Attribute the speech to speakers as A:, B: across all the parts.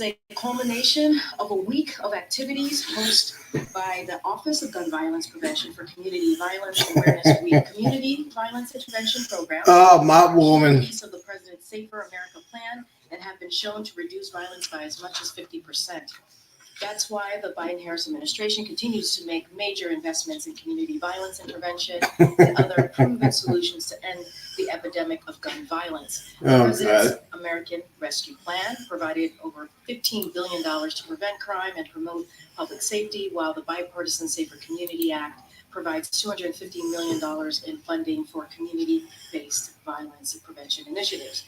A: a culmination of a week of activities hosted by the Office of Gun Violence Prevention for Community Violence Awareness Week Community Violence Intervention Program.
B: Oh, my woman.
A: Piece of the President's Safer America Plan and have been shown to reduce violence by as much as 50%. That's why the Biden-Harris administration continues to make major investments in community violence intervention and other proven solutions to end the epidemic of gun violence. The President's American Rescue Plan provided over $15 billion to prevent crime and promote public safety, while the Bipartisan Safer Community Act provides $250 million in funding for community-based violence prevention initiatives.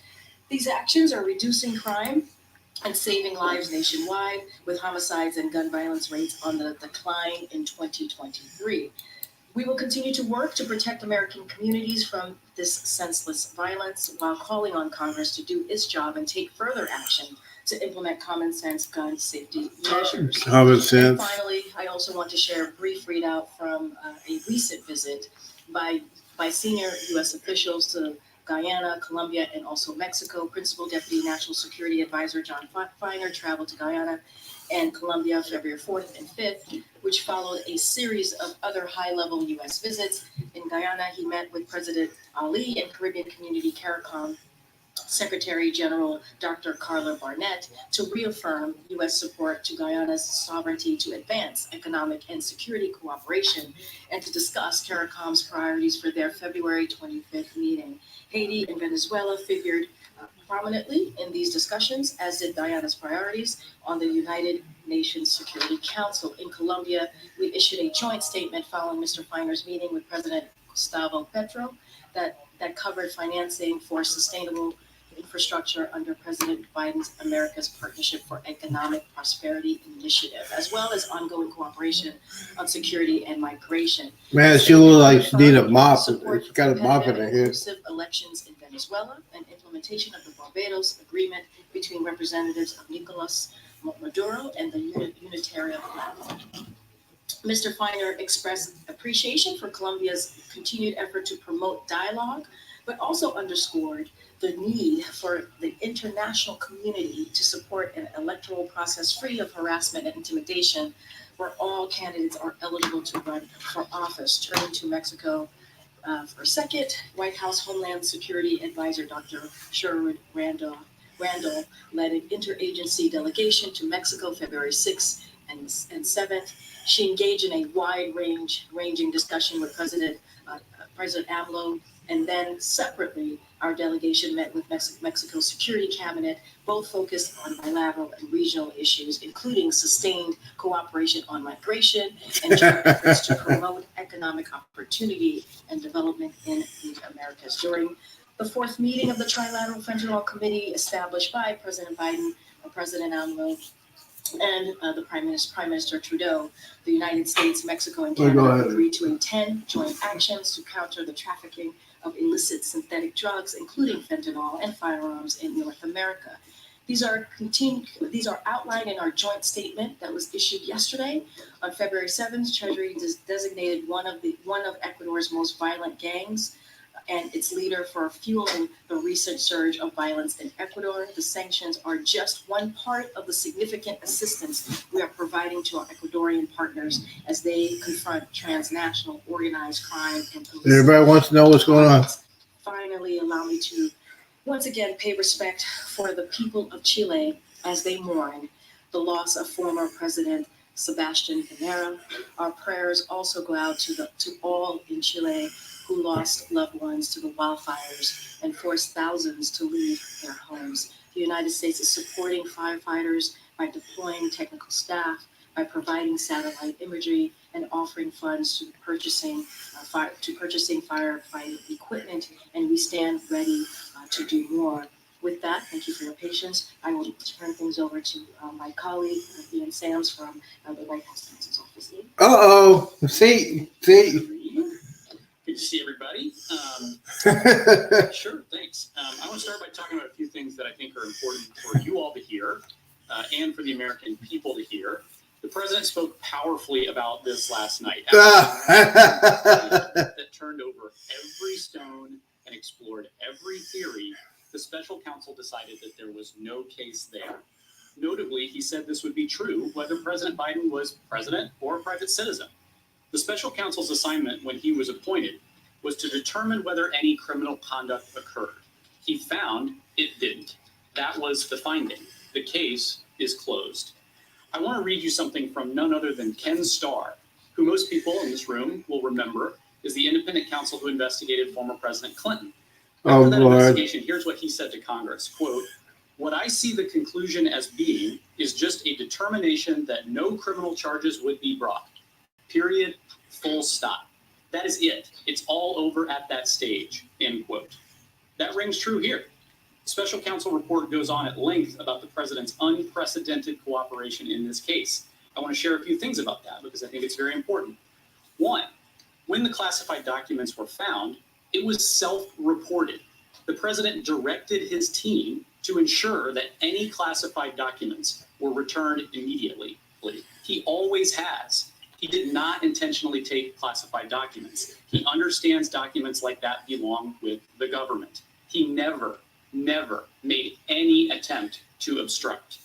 A: These actions are reducing crime and saving lives nationwide, with homicides and gun violence rates on the decline in 2023. We will continue to work to protect American communities from this senseless violence while calling on Congress to do its job and take further action to implement common sense gun safety measures.
B: Common sense.
A: And finally, I also want to share a brief readout from a recent visit by senior U.S. officials to Guyana, Colombia, and also Mexico. Principal Deputy National Security Advisor John Feiner traveled to Guyana and Colombia February 4th and 5th, which followed a series of other high-level U.S. visits. In Guyana, he met with President Ali and Caribbean Community CARICOM Secretary General Dr. Carla Barnett to reaffirm U.S. support to Guyana's sovereignty to advance economic and security cooperation and to discuss CARICOM's priorities for their February 25th meeting. Haiti and Venezuela figured prominently in these discussions, as did Guyana's priorities on the United Nations Security Council. In Colombia, we issued a joint statement following Mr. Feiner's meeting with President Gustavo Petro that covered financing for sustainable infrastructure under President Biden's America's Partnership for Economic Prosperity Initiative, as well as ongoing cooperation on security and migration.
B: Man, she looks like she need a mop. She's got a mop in her head.
A: Elections in Venezuela and implementation of the Barbados Agreement between representatives of Nicolas Maduro and the Unitarian Platform. Mr. Feiner expressed appreciation for Colombia's continued effort to promote dialogue, but also underscored the need for the international community to support an electoral process free of harassment and intimidation, where all candidates are eligible to run for office. Turning to Mexico for a second, White House Homeland Security Advisor Dr. Sherwood Randall led an interagency delegation to Mexico February 6th and 7th. She engaged in a wide-ranging discussion with President AMLO, and then separately, our delegation met with Mexico's Security Cabinet, both focused on bilateral and regional issues, including sustained cooperation on migration and joint efforts to promote economic opportunity and development in the Americas. During the fourth meeting of the Trilateral Fentanyl Committee established by President Biden, President AMLO, and the Prime Minister Trudeau, the United States, Mexico, and Canada agreed to intend joint actions to counter the trafficking of illicit synthetic drugs, including fentanyl and firearms in North America. These are outlined in our joint statement that was issued yesterday. On February 7th, Treasury designated one of Ecuador's most violent gangs and its leader for fueling the recent surge of violence in Ecuador. The sanctions are just one part of the significant assistance we are providing to our Ecuadorian partners as they confront transnational organized crime and police.
B: Everybody wants to know what's going on.
A: Finally, allow me to once again pay respect for the people of Chile as they mourn the loss of former President Sebastián Piñera. Our prayers also go out to all in Chile who lost loved ones to the wildfires and forced thousands to leave their homes. The United States is supporting firefighters by deploying technical staff, by providing satellite imagery, and offering funds to purchasing firefighting equipment, and we stand ready to do more. With that, thank you for your patience. I will turn things over to my colleague, Ian Sams from the White House Counsel's Office.
B: See.
C: Good to see everybody. Sure, thanks. I want to start by talking about a few things that I think are important for you all to hear and for the American people to hear. The president spoke powerfully about this last night. That turned over every stone and explored every theory. The special counsel decided that there was no case there. Notably, he said this would be true whether President Biden was president or a private citizen. The special counsel's assignment when he was appointed was to determine whether any criminal conduct occurred. He found it didn't. That was the finding. The case is closed. I want to read you something from none other than Ken Starr, who most people in this room will remember is the independent counsel who investigated former President Clinton.
B: Oh,
C: After that
B: Lord.
C: investigation, here's what he said to Congress, quote, "What I see the conclusion as being is just a determination that no criminal charges would be brought. Period. Full stop. That is it. It's all over at that stage," end quote. That rings true here. The special counsel report goes on at length about the president's unprecedented cooperation in this case. I want to share a few things about that because I think it's very important. One, when the classified documents were found, it was self-reported. The president directed his team to ensure that any classified documents were returned immediately. He always has. He did not intentionally take classified documents. He understands documents like that belong with the government. He never made any attempt to obstruct.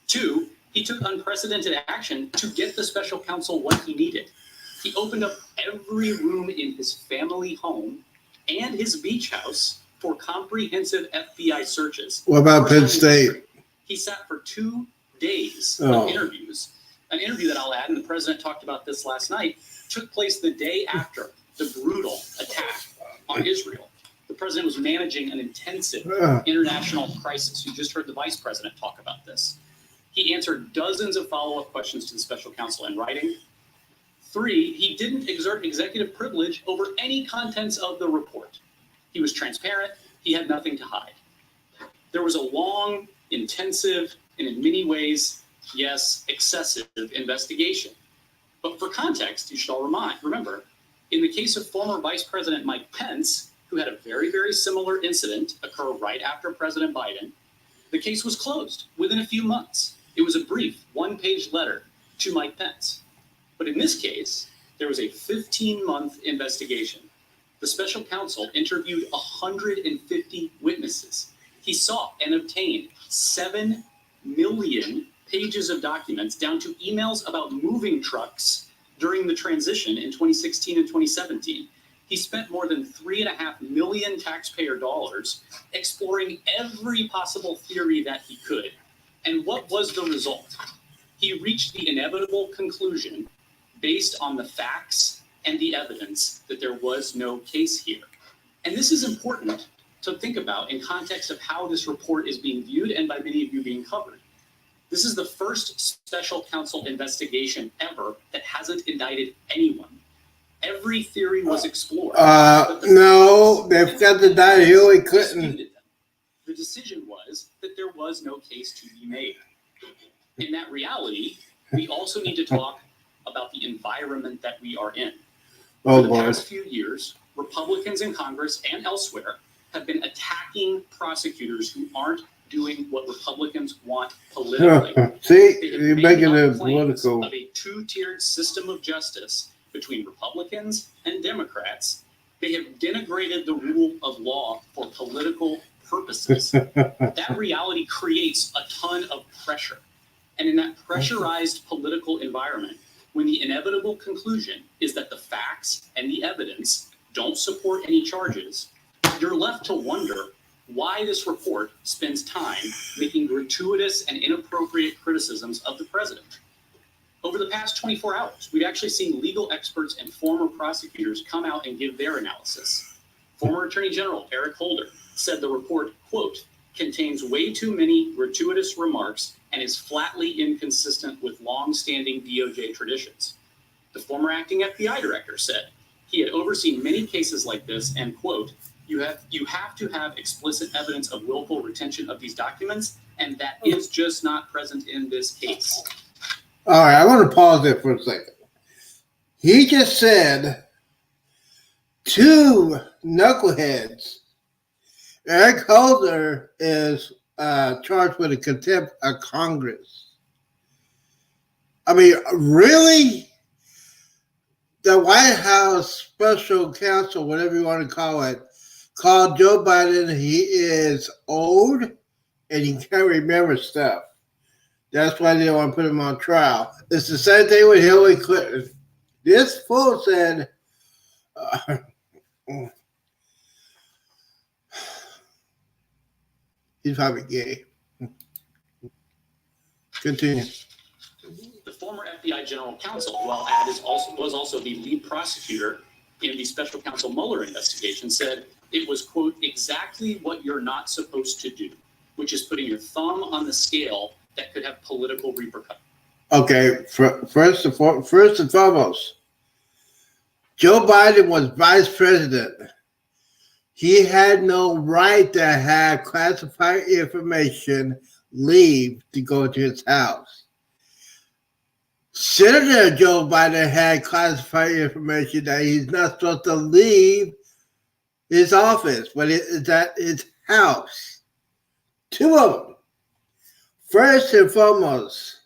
C: Two, he took unprecedented action to get the special counsel what he needed. He opened up every room in his family home and his beach house for comprehensive FBI searches.
B: What about Penn
C: First time in
B: State?
C: history. He sat for 2 days
B: Oh.
C: of interviews. An interview that I'll add, and the president talked about this last night, took place the day after the brutal attack on Israel. The president was managing an intensive international crisis. You just heard the vice president talk about this. He answered dozens of follow-up questions to the special counsel in writing. 3, he didn't exert executive privilege over any contents of the report. He was transparent. He had nothing to hide. There was a long, intensive, and in many ways, yes, excessive investigation. But for context, you should all remember, in the case of former Vice President Mike Pence, who had a very, very similar incident occur right after President Biden, the case was closed within a few months. It was a brief one-page letter to Mike Pence. But in this case, there was a 15-month investigation. The special counsel interviewed 150 witnesses. He sought and obtained 7 million pages of documents down to emails about moving trucks during the transition in 2016 and 2017. He spent more than $3.5 million taxpayer dollars exploring every possible theory that he could. And what was the result? He reached the inevitable conclusion based on the facts and the evidence that there was no case here. And this is important to think about in context of how this report is being viewed and by many of you being covered. This is the first special counsel investigation ever that hasn't indicted anyone. Every theory was explored.
B: No, they've got to die. Hillary Clinton.
C: The decision was that there was no case to be made. In that reality, we also need to talk about the environment that we are in.
B: Oh,
C: For the
B: Lord.
C: past few years, Republicans in Congress and elsewhere have been attacking prosecutors who aren't doing what Republicans want politically.
B: See,
C: They have
B: you're
C: made
B: making
C: up
B: it
C: claims
B: political.
C: of a two-tiered system of justice between Republicans and Democrats. They have denigrated the rule of law for political purposes. That reality creates a ton of pressure. And in that pressurized political environment, when the inevitable conclusion is that the facts and the evidence don't support any charges, you're left to wonder why this report spends time making gratuitous and inappropriate criticisms of the president. Over the past 24 hours, we've actually seen legal experts and former prosecutors come out and give their analysis. Former Attorney General Eric Holder said the report, quote, contains way too many gratuitous remarks and is flatly inconsistent with long-standing DOJ traditions. The former acting FBI director said he had overseen many cases like this and, quote, you have to have explicit evidence of willful retention of these documents, and that is just not present in this case.
B: All right, I want to pause there for a second. He just said 2 knuckleheads. Eric Holder is charged with a contempt of Congress. I mean, really? The White House special counsel, whatever you want to call it, called Joe Biden. He is old and he can't remember stuff. That's why they don't want to put him on trial. It's the same thing with Hillary Clinton. This fool said, he's probably gay. Continue.
C: The former FBI general counsel, who I'll add was also the lead prosecutor in the special counsel Mueller investigation, said it was, quote, exactly what you're not supposed to do, which is putting your thumb on the scale that could have political repercussions.
B: Okay, first and foremost, Joe Biden was vice president. He had no right to have classified information leave to go to his house. Senator Joe Biden had classified information that he's not supposed to leave his office, but it's at his house. Two of them. First and foremost,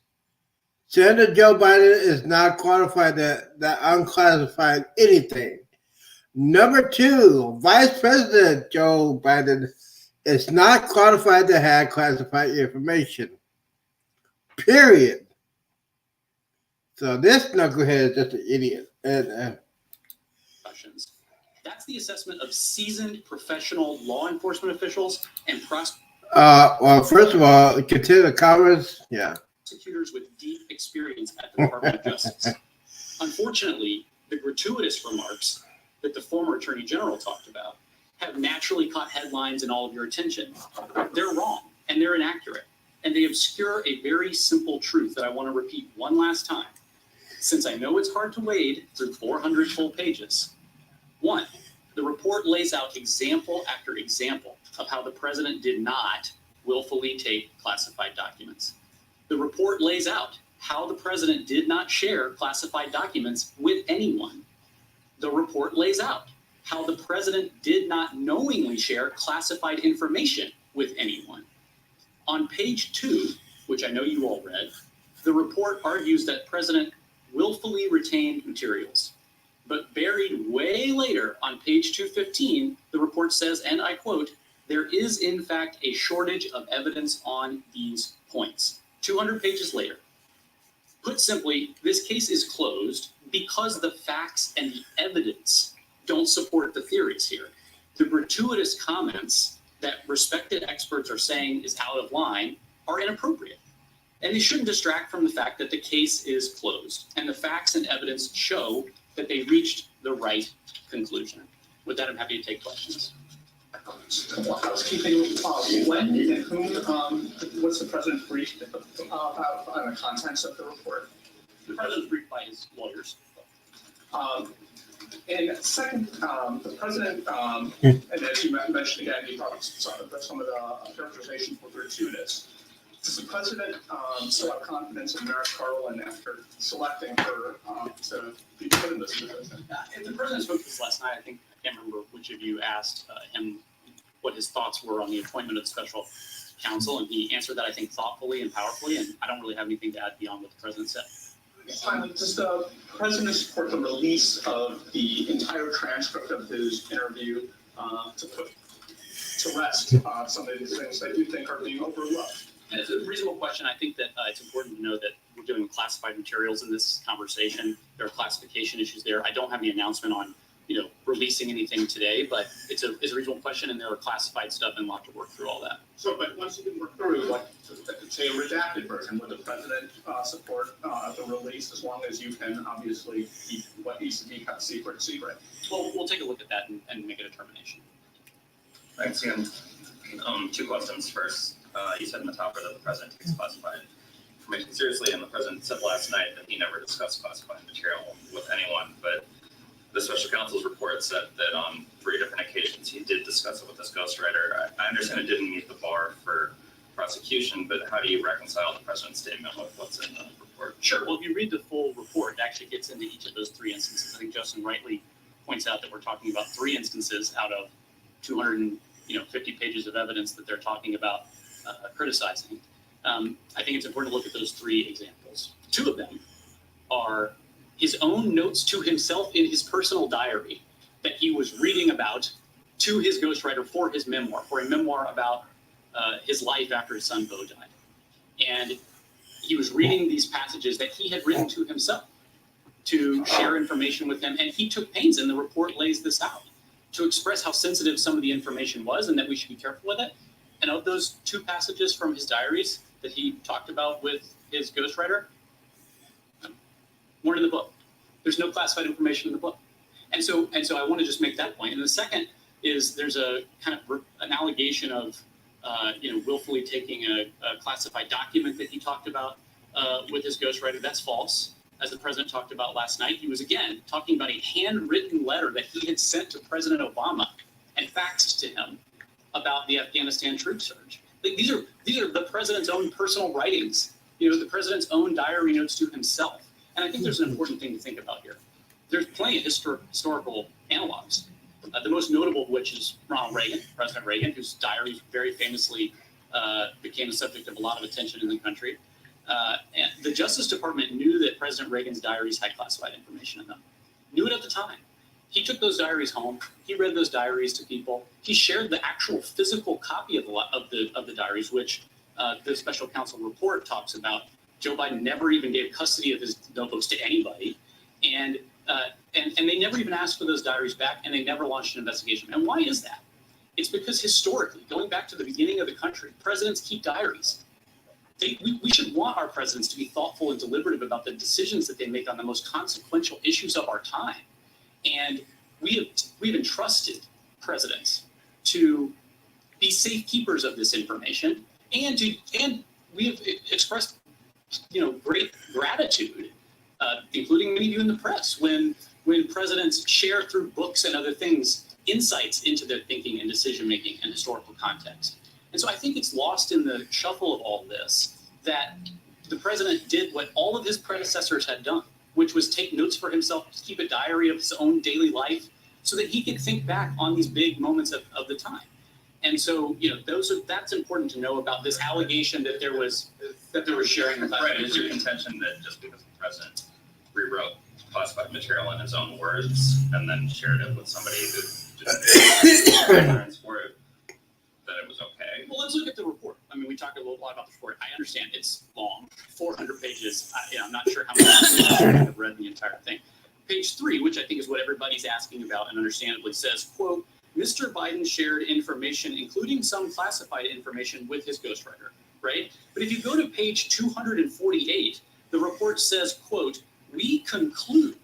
B: Senator Joe Biden is not qualified to unclassified anything. Number two, Vice President Joe Biden is not qualified to have classified information. Period. So this knucklehead is just an idiot.
C: That's the assessment of seasoned professional law enforcement officials and
B: well, first of all, consider Congress,
C: prosecutors with deep experience at the Department of Justice. Unfortunately, the gratuitous remarks that the former Attorney General talked about have naturally caught headlines and all of your attention. They're wrong and they're inaccurate, and they obscure a very simple truth that I want to repeat one last time, since I know it's hard to wade through 400 full pages. One, the report lays out example after example of how the president did not willfully take classified documents. The report lays out how the president did not share classified documents with anyone. The report lays out how the president did not knowingly share classified information with anyone. On page 2, which I know you all read, the report argues that President willfully retained materials. But buried way later on page 215, the report says, and I quote, there is in fact a shortage of evidence on these points. 200 pages later. Put simply, this case is closed because the facts and the evidence don't support the theories here. The gratuitous comments that respected experts are saying is out of line are inappropriate. And they shouldn't distract from the fact that the case is closed and the facts and evidence show that they reached the right conclusion. With that, I'm happy to take questions.
D: Housekeeping, when and whom was the president briefed about the contents of the report?
C: The president was briefed by his lawyers.
D: And second, the president, and as you mentioned again, you brought some of the characterizations were gratuitous. Does the president still have confidence in Merrick Garland after selecting her to be put in this position?
C: And the president spoke to this last night. I can't remember which of you asked him what his thoughts were on the appointment of the special counsel, and he answered that, I think, thoughtfully and powerfully, and I don't really have anything to add beyond what the president said.
D: Finally, does the president support the release of the entire transcript of his interview to put to rest some of these things that you think are being overlooked?
C: And it's a reasonable question. I think that it's important to know that we're doing classified materials in this conversation. There are classification issues there. I don't have the announcement on, releasing anything today, but it's a reasonable question, and there are classified stuff, and we'll have to work through all that.
D: So, but once you can work through, say a redacted version, would the president support the release as long as you can obviously keep what needs to be kept secret?
C: Well, we'll take a look at that and make a determination.
E: Thanks, Ian. Two questions. First, you said in the topper that the president takes classified information seriously, and the president said last night that he never discussed classified material with anyone, but the special counsel's report said that on 3 different occasions he did discuss it with his ghostwriter. I understand it didn't meet the bar for prosecution, but how do you reconcile the president's statement with what's in the report?
C: Sure. Well, if you read the full report, it actually gets into each of those 3 instances. I think Justin rightly points out that we're talking about 3 instances out of 250 pages of evidence that they're talking about criticizing. I think it's important to look at those 3 examples. 2 of them are his own notes to himself in his personal diary that he was reading about to his ghostwriter for his memoir, for a memoir about his life after his son Beau died. And he was reading these passages that he had written to himself to share information with him. And he took pains, and the report lays this out, to express how sensitive some of the information was and that we should be careful with it. And of those 2 passages from his diaries that he talked about with his ghostwriter, weren't in the book. There's no classified information in the book. And so I want to just make that point. And the second is there's a kind of an allegation of, willfully taking a classified document that he talked about with his ghostwriter. That's false. As the president talked about last night, he was again talking about a handwritten letter that he had sent to President Obama and faxed to him about the Afghanistan troop surge. Like, these are the president's own personal writings, the president's own diary notes to himself. And I think there's an important thing to think about here. There's plenty of historical analogs. The most notable of which is Ronald Reagan, President Reagan, whose diaries very famously became the subject of a lot of attention in the country. And the Justice Department knew that President Reagan's diaries had classified information in them. Knew it at the time. He took those diaries home. He read those diaries to people. He shared the actual physical copy of the diaries, which the special counsel report talks about. Joe Biden never even gave custody of his notebooks to anybody, and they never even asked for those diaries back, and they never launched an investigation. And why is that? It's because historically, going back to the beginning of the country, presidents keep diaries. We should want our presidents to be thoughtful and deliberative about the decisions that they make on the most consequential issues of our time. And we've entrusted presidents to be safekeepers of this information, and we have expressed great gratitude, including many of you in the press, when presidents share through books and other things insights into their thinking and decision making and historical context. And so I think it's lost in the shuffle of all this that the president did what all of his predecessors had done, which was take notes for himself, keep a diary of his own daily life so that he could think back on these big moments of the time. And so, that's important to know about this allegation that there was sharing of that.
E: Right, is your contention that just because the president rewrote classified material in his own words and then shared it with somebody who just parents for it, that it was okay?
C: Well, let's look at the report. I mean, we talked a lot about the report. I understand it's long, 400 pages. I'm not sure how many have read the entire thing. Page 3, which I think is what everybody's asking about and understandably says, quote, Mr. Biden shared information, including some classified information, with his ghostwriter, right? But if you go to page 248, the report says, quote, we conclude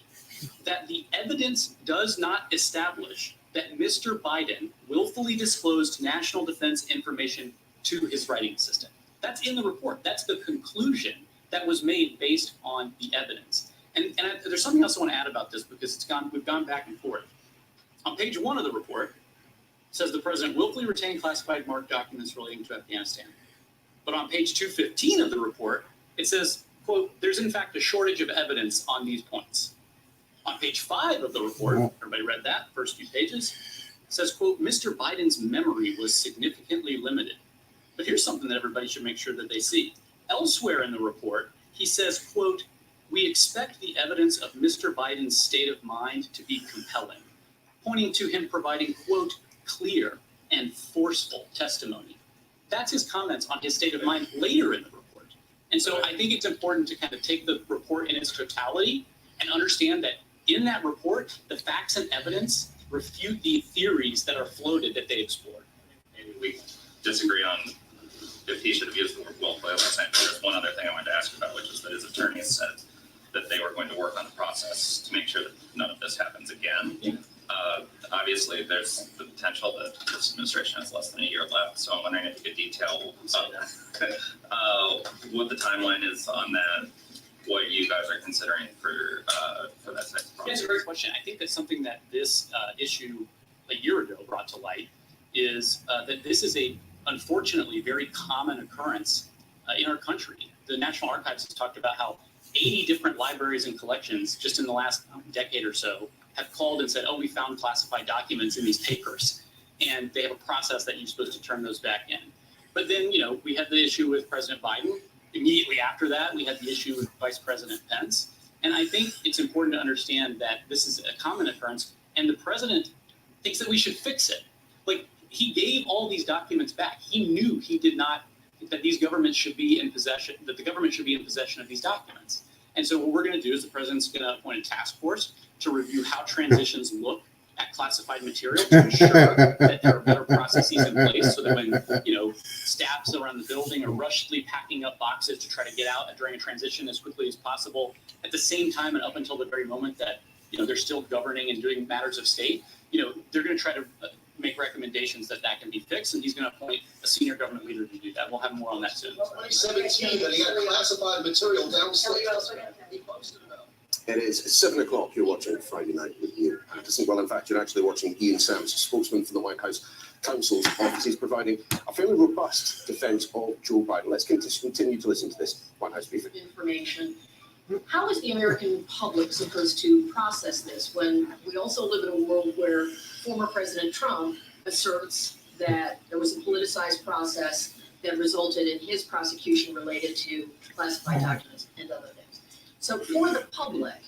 C: that the evidence does not establish that Mr. Biden willfully disclosed national defense information to his writing assistant. That's in the report. That's the conclusion that was made based on the evidence. And there's something else I want to add about this because we've gone back and forth. On page 1 of the report, it says the president willfully retained classified marked documents relating to Afghanistan. But on page 215 of the report, it says, quote, there's in fact a shortage of evidence on these points. On page 5 of the report, everybody read that, first few pages, says, quote, Mr. Biden's memory was significantly limited. But here's something that everybody should make sure that they see. Elsewhere in the report, he says, quote, we expect the evidence of Mr. Biden's state of mind to be compelling, pointing to him providing, quote, clear and forceful testimony. That's his comments on his state of mind later in the report. And so I think it's important to kind of take the report in its totality and understand that in that report, the facts and evidence refute the theories that are floated that they explored.
E: Maybe we disagree on if he should have used the word willfully. There's one other thing I wanted to ask about, which is that his attorneys said that they were going to work on the process to make sure that none of this happens again.
C: Yeah.
E: Obviously, there's the potential that this administration has less than a year left, so I'm wondering if you could detail what the timeline is on that, what you guys are considering for that type of
C: That's
E: process.
C: a great question. I think that's something that this issue a year ago brought to light is that this is a unfortunately very common occurrence in our country. The National Archives has talked about how 80 different libraries and collections just in the last decade or so have called and said, oh, we found classified documents in these papers. And they have a process that you're supposed to turn those back in. But then, we had the issue with President Biden. Immediately after that, we had the issue with Vice President Pence. And I think it's important to understand that this is a common occurrence, and the president thinks that we should fix it. Like, he gave all these documents back. He knew he did not, that these governments should be in possession, that the government should be in possession of these documents. And so what we're going to do is the president's going to appoint a task force to review how transitions look at classified material to ensure that there are better processes in place so that when, staffs around the building are rushedly packing up boxes to try to get out during a transition as quickly as possible, at the same time and up until the very moment that, they're still governing and doing matters of state, they're going to try to make recommendations that can be fixed, and he's going to appoint a senior government leader to do that. We'll have more on that soon.
F: 2017, that he had classified material downstairs. He posted about it.
G: It is 7 o'clock. You're watching Friday Night with Ian Anderson. Well, in fact, you're actually watching Ian Sams, spokesman for the White House Counsel's Office. He's providing a fairly robust defense of Joe Biden. Let's continue to listen to this White House briefing.
H: Information. How is the American public supposed to process this when we also live in a world where former President Trump asserts that there was a politicized process that resulted in his prosecution related to classified documents and other things? So for the public,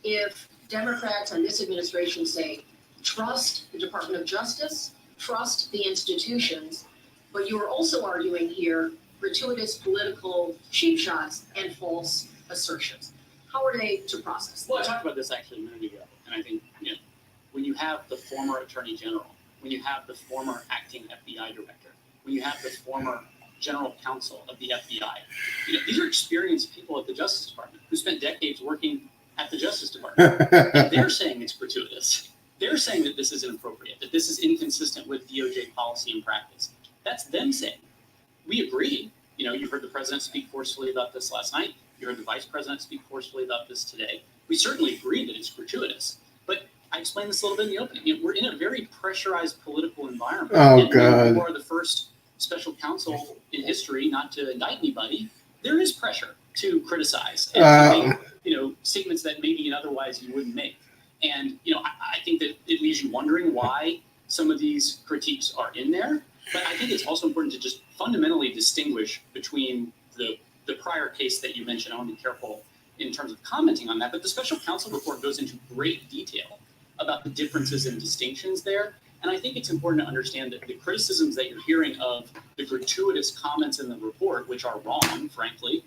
H: if Democrats and this administration say, trust the Department of Justice, trust the institutions, but you are also arguing here gratuitous political cheap shots and false assertions. How are they to process
C: Well, I
H: that?
C: talked about this actually a minute ago, and I think, when you have the former Attorney General, when you have the former acting FBI director, when you have the former general counsel of the FBI, these are experienced people at the Justice Department who spent decades working at the Justice Department. And they're saying it's gratuitous. They're saying that this is inappropriate, that this is inconsistent with DOJ policy and practice. That's them saying. We agree. You heard the president speak forcefully about this last night. You heard the vice president speak forcefully about this today. We certainly agree that it's gratuitous. But I explained this a little bit in the opening. We're in a very pressurized political environment.
B: Oh,
C: and
B: God.
C: we are the first special counsel in history not to indict anybody. There is pressure to criticize and to make, statements that maybe otherwise you wouldn't make. And, I think that it leaves you wondering why some of these critiques are in there. But I think it's also important to just fundamentally distinguish between the prior case that you mentioned. I want to be careful in terms of commenting on that. But the special counsel report goes into great detail about the differences and distinctions there. And I think it's important to understand that the criticisms that you're hearing of the gratuitous comments in the report, which are wrong, frankly,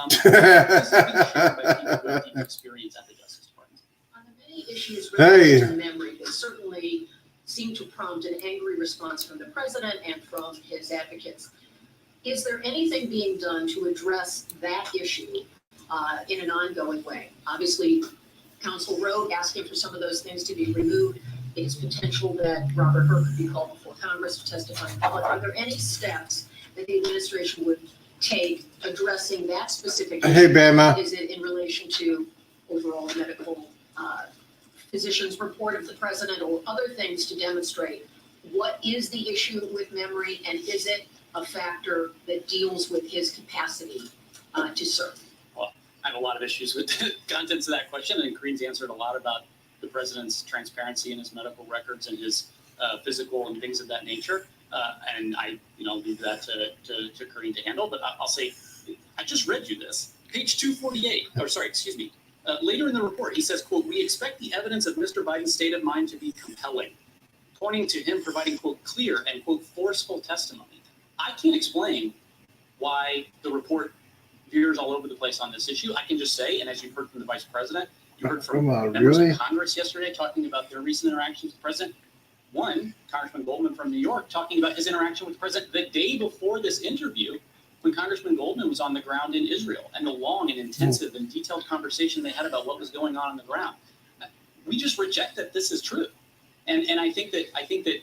C: this is being shared by people who have deep experience at the Justice Department.
H: On the many issues
B: Hey.
H: related to memory, they certainly seem to prompt an angry response from the president and from his advocates. Is there anything being done to address that issue in an ongoing way? Obviously, Council wrote asking for some of those things to be removed. It is potential that Robert Hur could be called before Congress to testify in public. Are there any steps that the administration would take addressing that specific issue?
B: Hey, Bama.
H: Is it in relation to overall medical physician's report of the president or other things to demonstrate what is the issue with memory and is it a factor that deals with his capacity to serve?
C: I have a lot of issues with the contents of that question, and Kareen's answered a lot about the president's transparency in his medical records and his physical and things of that nature. And I, leave that to Kareen to handle. But I'll say, I just read you this, page 248. Or sorry, excuse me. Later in the report, he says, quote, "We expect the evidence of Mr. Biden's state of mind to be compelling," pointing to him providing, quote, "clear and, quote, forceful testimony." I can't explain why the report veers all over the place on this issue. I can just say, and as you heard from the vice president, you heard from
B: Come on,
C: members
B: really?
C: of Congress yesterday talking about their recent interactions with the president. One, Congressman Goldman from New York, talking about his interaction with the president the day before this interview, when Congressman Goldman was on the ground in Israel, and the long and intensive and detailed conversation they had about what was going on the ground. We just reject that this is true. And I think that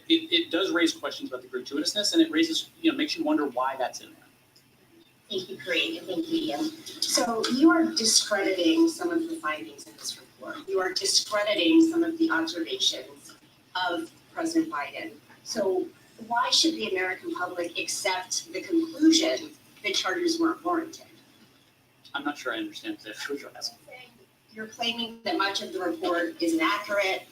C: it does raise questions about the gratuitousness, and it raises, makes you wonder why that's in there.
I: Thank you, Kareen, and thank you, Ian. So you are discrediting some of the findings in this report. You are discrediting some of the observations of President Biden. So why should the American public accept the conclusion that charges weren't warranted?
C: I'm not sure I understand what you're asking.
I: You're claiming that much of the report is inaccurate.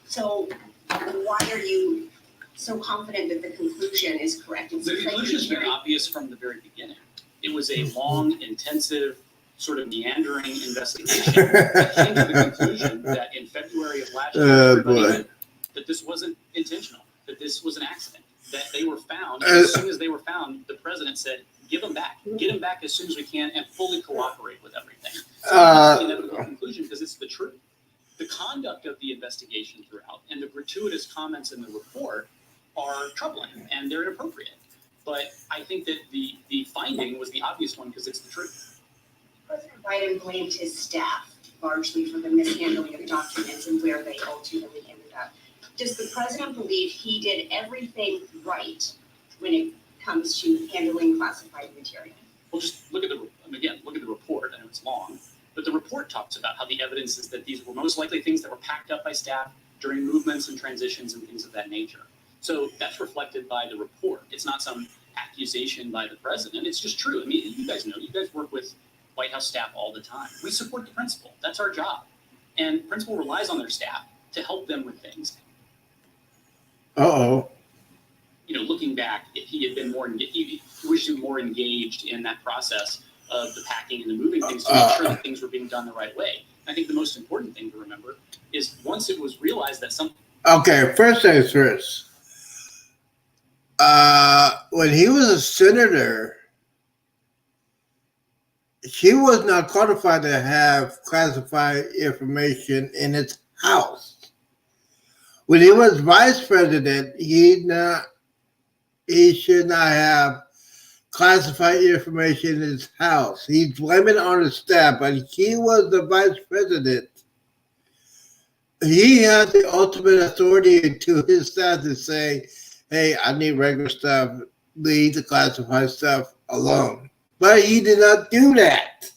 I: So why are you so confident that the conclusion is correct?
C: The conclusion has been obvious from the very beginning. It was a long, intensive, sort of meandering investigation that came to the conclusion that in February of last year, everybody knew that this wasn't intentional, that this was an accident, that they were found. And as soon as they were found, the president said, give them back. Get them back as soon as we can and fully cooperate with everything. So
B: Uh,
C: that's the inevitable conclusion because it's the truth. The conduct of the investigation throughout and the gratuitous comments in the report are troubling and they're inappropriate. But I think that the finding was the obvious one because it's the truth.
I: President Biden blamed his staff largely for the mishandling of documents and where they ultimately ended up. Does the president believe he did everything right when it comes to handling classified material?
C: Well, just look at look at the report. I know it's long, but the report talks about how the evidence is that these were most likely things that were packed up by staff during movements and transitions and things of that nature. So that's reflected by the report. It's not some accusation by the president. It's just true. I mean, you guys know, you guys work with White House staff all the time. We support the principal. That's our job. And principal relies on their staff to help them with things.
B: Uh-oh.
C: You know, looking back, if he had been he was more engaged in that process of the packing and the moving things to make sure that things were being done the right way. I think the most important thing to remember is once it was realized that
B: Okay, first things first. When he was a senator, he was not qualified to have classified information in his house. When he was vice president, he should not have classified information in his house. He's blaming it on his staff, but he was the vice president. He has the ultimate authority to his staff to say, hey, I need regular stuff, leave the classified stuff alone. But he did not do that.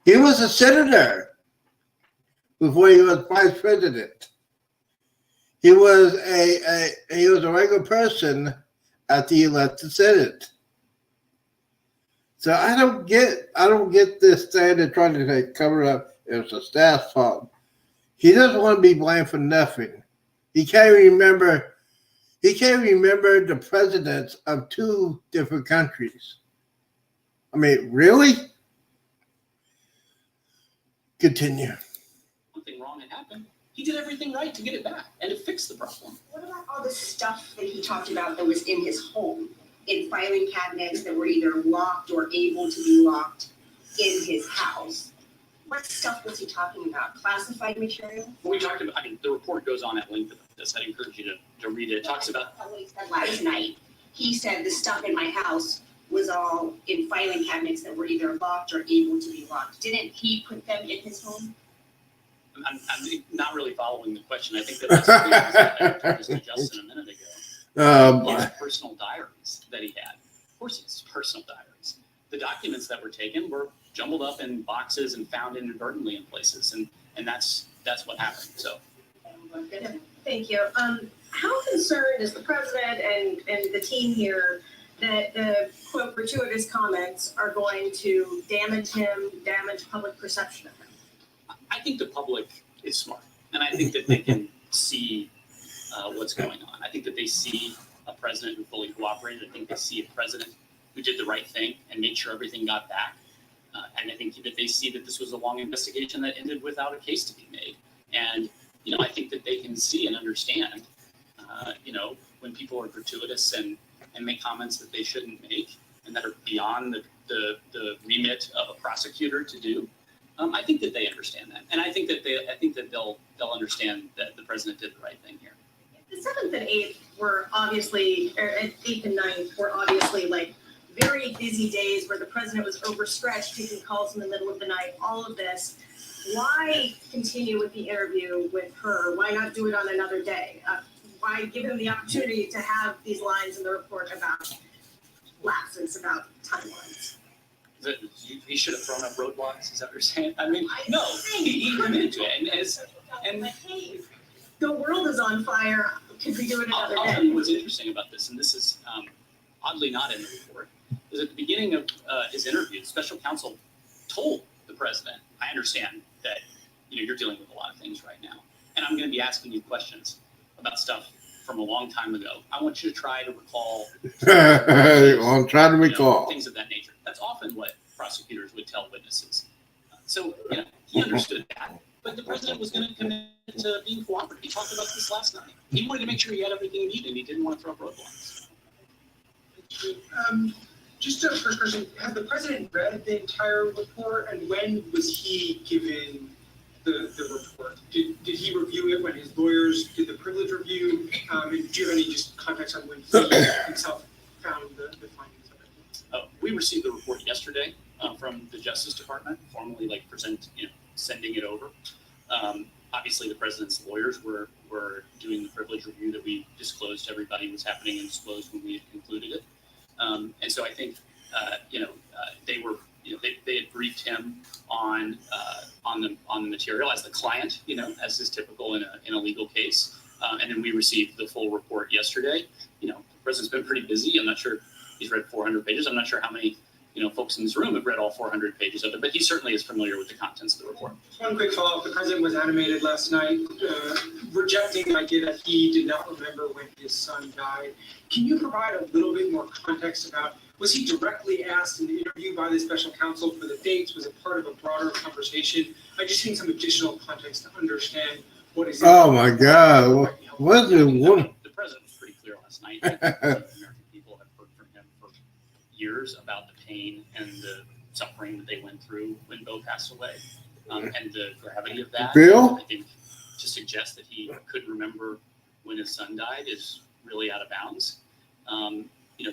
B: He was a senator before he was vice president. He was a regular person after he left the Senate. So I don't get this thing they're trying to cover up. It's the staff's fault. He doesn't want to be blamed for nothing. He can't remember the presidents of 2 different countries. I mean, really? Continue.
C: something wrong had happened, he did everything right to get it back and to fix the problem.
I: What about all the stuff that he talked about that was in his home, in filing cabinets that were either locked or able to be locked in his house? What stuff was he talking about? Classified material?
C: What we talked about, I mean, the report goes on at length about this. I'd encourage you to read it. It talks about.
I: What he said last night. He said the stuff in my house was all in filing cabinets that were either locked or able to be locked. Didn't he put them in his home?
C: I'm not really following the question. I think that that's what I was to Justin a minute ago. His personal diaries that he had. Of course, it's personal diaries. The documents that were taken were jumbled up in boxes and found inadvertently in places, and that's what happened. So.
J: Thank you. How concerned is the president and the team here that the quote gratuitous comments are going to damage him, damage public perception of him?
C: I think the public is smart, and I think that they can see what's going on. I think that they see a president who fully cooperated. I think they see a president who did the right thing and made sure everything got back. And I think that they see that this was a long investigation that ended without a case to be made. And, I think that they can see and understand, when people are gratuitous and make comments that they shouldn't make and that are beyond the remit of a prosecutor to do. I think that they understand that. And I think that they'll understand that the president did the right thing here.
J: The 7th and 8th were obviously, or 8th and 9th were obviously like very busy days where the president was overstretched, taking calls in the middle of the night, all of this. Why continue with the interview with her? Why not do it on another day? Why give him the opportunity to have these lines in the report about lapses, about timelines?
C: He should have thrown up roadblocks, is that what you're saying? I mean, no, he committed to it. And
J: hey, the world is on fire. Could we do it another
C: I'll
J: day?
C: tell you what's interesting about this, and this is oddly not in the report, is at the beginning of his interview, the special counsel told the president, I understand that you're dealing with a lot of things right now, and I'm going to be asking you questions about stuff from a long time ago. I want you to try to recall.
B: I'm trying to recall.
C: Things of that nature. That's often what prosecutors would tell witnesses. So, he understood that, but the president was going to commit to being cooperative. He talked about this last night. He wanted to make sure he had everything he needed, and he didn't want to throw up roadblocks.
K: Just a first question, has the president read the entire report, and when was he given the report? Did he review it when his lawyers did the privilege review? And do you have any just context on when he himself found the findings of it?
C: We received the report yesterday from the Justice Department, formally sending it over. Obviously, the president's lawyers were doing the privilege review that we disclosed to everybody was happening and disclosed when we had concluded it. And so I think, they had briefed him on the material as the client, as is typical in a legal case. And then we received the full report yesterday. The president's been pretty busy. I'm not sure he's read 400 pages. I'm not sure how many, folks in this room have read all 400 pages of it, but he certainly is familiar with the contents of the report.
K: Just one quick follow-up. The president was animated last night, rejecting the idea that he did not remember when his son died. Can you provide a little bit more context about, was he directly asked in the interview by the special counsel for the dates? Was it part of a broader conversation? I just need some additional context to understand what is.
B: Oh my God. What the woman?
C: The president was pretty clear last night. American people have heard from him for years about the pain and the suffering that they went through when Bo passed away, and the gravity of that.
B: Bill?
C: I think to suggest that he could remember when his son died is really out of bounds.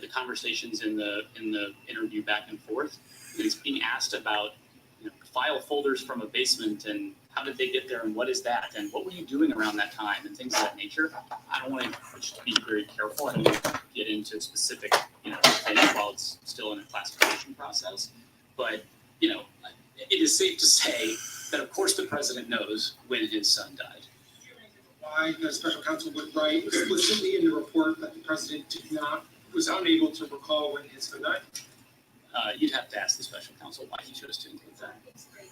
C: The conversations in the interview back and forth, he's being asked about file folders from a basement and how did they get there and what is that and what were you doing around that time and things of that nature. I don't want to be very careful. I don't want to get into specific things while it's still in a classification process. But it is safe to say that of course the president knows when his son died.
K: Why the special counsel would write explicitly in the report that the president was unable to recall when his son died?
C: You'd have to ask the special counsel why he chose to include that.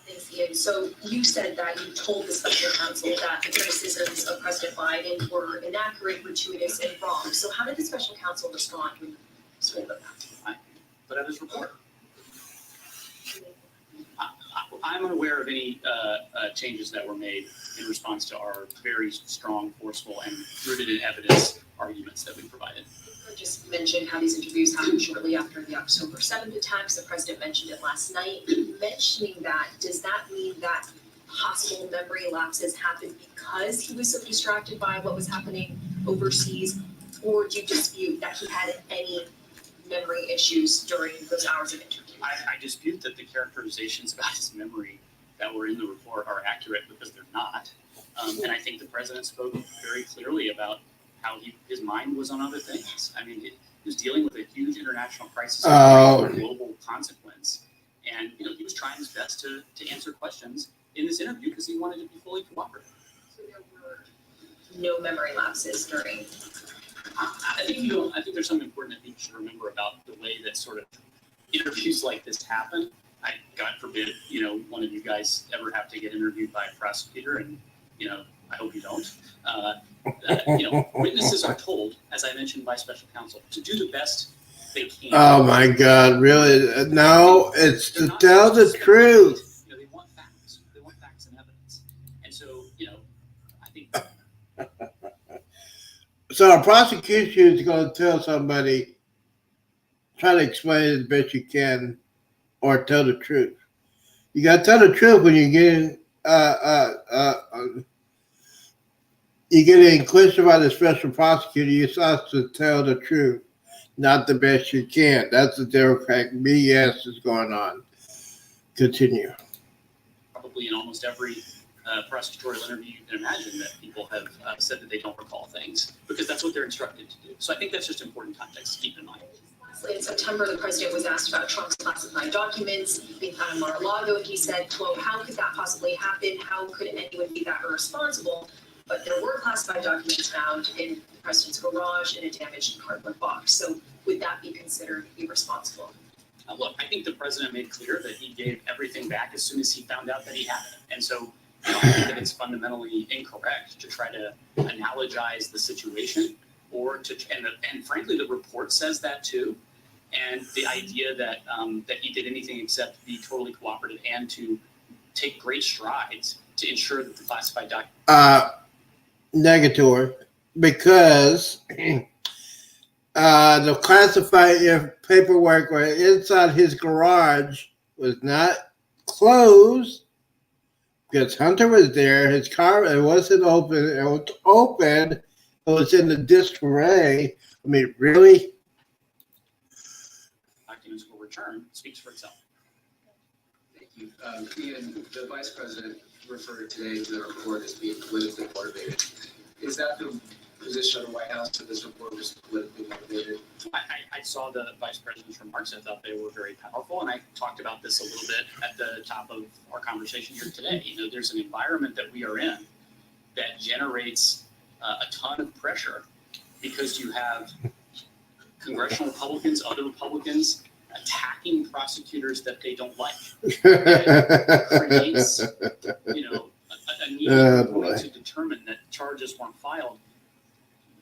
H: Thanks, Ian. So you said that you told the special counsel that the criticisms of President Biden were inaccurate, gratuitous, and wrong. So how did the special counsel respond when you told them that?
C: Put out his report. I'm unaware of any changes that were made in response to our very strong, forceful, and rooted in evidence arguments that we provided.
H: You just mentioned how these interviews happened shortly after the October 7th attacks. The president mentioned it last night. Mentioning that, does that mean that possible memory lapses happened because he was so distracted by what was happening overseas? Or do you dispute that he had any memory issues during those hours of interview?
C: I dispute that the characterizations about his memory that were in the report are accurate because they're not. And I think the president spoke very clearly about how his mind was on other things. I mean, he was dealing with a huge international crisis of global consequence. And, he was trying his best to answer questions in this interview because he wanted to be fully cooperative.
H: So there were no memory lapses during.
C: I think there's something important that people should remember about the way that sort of interviews like this happen. God forbid, one of you guys ever have to get interviewed by a prosecutor, and I hope you don't. Witnesses are told, as I mentioned by special counsel, to do the best they can.
B: Oh my God, really? No, it's to tell the truth.
C: They want facts. They want facts and evidence. And so, I think.
B: So a prosecution is going to tell somebody, try to explain it as best you can, or tell the truth. You got to tell the truth when you get inquisition by the special prosecutor. You're supposed to tell the truth, not the best you can. That's the Democrat BS is going on. Continue.
C: Probably in almost every prosecutorial interview you can imagine that people have said that they don't recall things because that's what they're instructed to do. So I think that's just important context to keep in mind.
H: In September, the president was asked about Trump's classified documents being found in Mar-a-Lago, and he said, quote, how could that possibly happen? How could anyone be that irresponsible? But there were classified documents found in the president's garage in a damaged cardboard box. So would that be considered irresponsible?
C: Look, I think the president made clear that he gave everything back as soon as he found out that he had it. And so I think that it's fundamentally incorrect to try to analogize the situation or to, and frankly, the report says that too. And the idea that that he did anything except be totally cooperative and to take great strides to ensure that the classified document.
B: Negatory, because the classified paperwork were inside his garage was not closed because Hunter was there. His car, it wasn't open. It was open. It was in the disarray. I mean, really?
C: Documents will return speaks for itself.
L: Thank you. Ian, the vice president referred today to the report as being politically motivated. Is that the position of the White House, that this report was politically motivated?
C: I saw the vice president's remarks. I thought they were very powerful, and I talked about this a little bit at the top of our conversation here today. You know, there's an environment that we are in that generates a ton of pressure because you have congressional Republicans, other Republicans attacking prosecutors that they don't like. It creates, you know, a need to determine that charges weren't filed.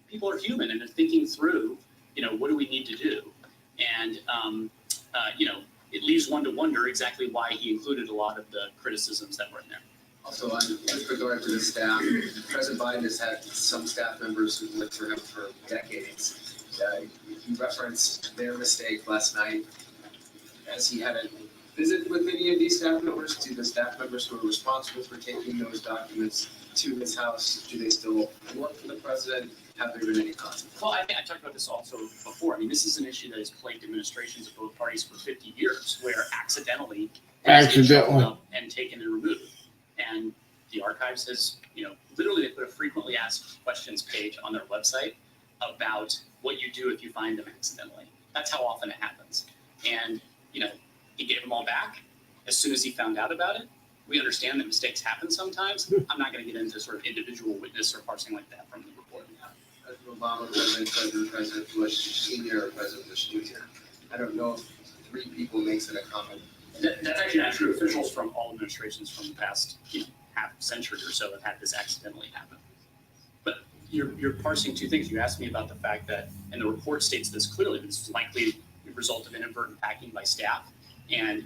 C: People are human and they're thinking through, you know, what do we need to do? And, you know, it leaves one to wonder exactly why he included a lot of the criticisms that were in there.
L: Also, with regard to the staff, President Biden has had some staff members who worked for him for decades. You referenced their mistake last night. Has he had a visit with any of these staff members? Do the staff members who are responsible for taking those documents to his house, do they still work for the president? Have there been any consequences?
C: Well, I talked about this also before. I mean, this is an issue that has plagued administrations of both parties for 50 years, where accidentally things get shuffled up and taken and removed. And the archives has, you know, literally they put a frequently asked questions page on their website about what you do if you find them accidentally. That's how often it happens. And, you know, he gave them all back as soon as he found out about it. We understand that mistakes happen sometimes. I'm not going to get into sort of individual witness or parsing like that from the report.
L: President Obama, President Bush Sr., or President Bush Jr. I don't know if 3 people makes it a common.
C: That's actually not true. Officials from all administrations from the past, you know, half century or so have had this accidentally happen. But you're parsing 2 things. You asked me about the fact that, and the report states this clearly, this is likely the result of inadvertent packing by staff. And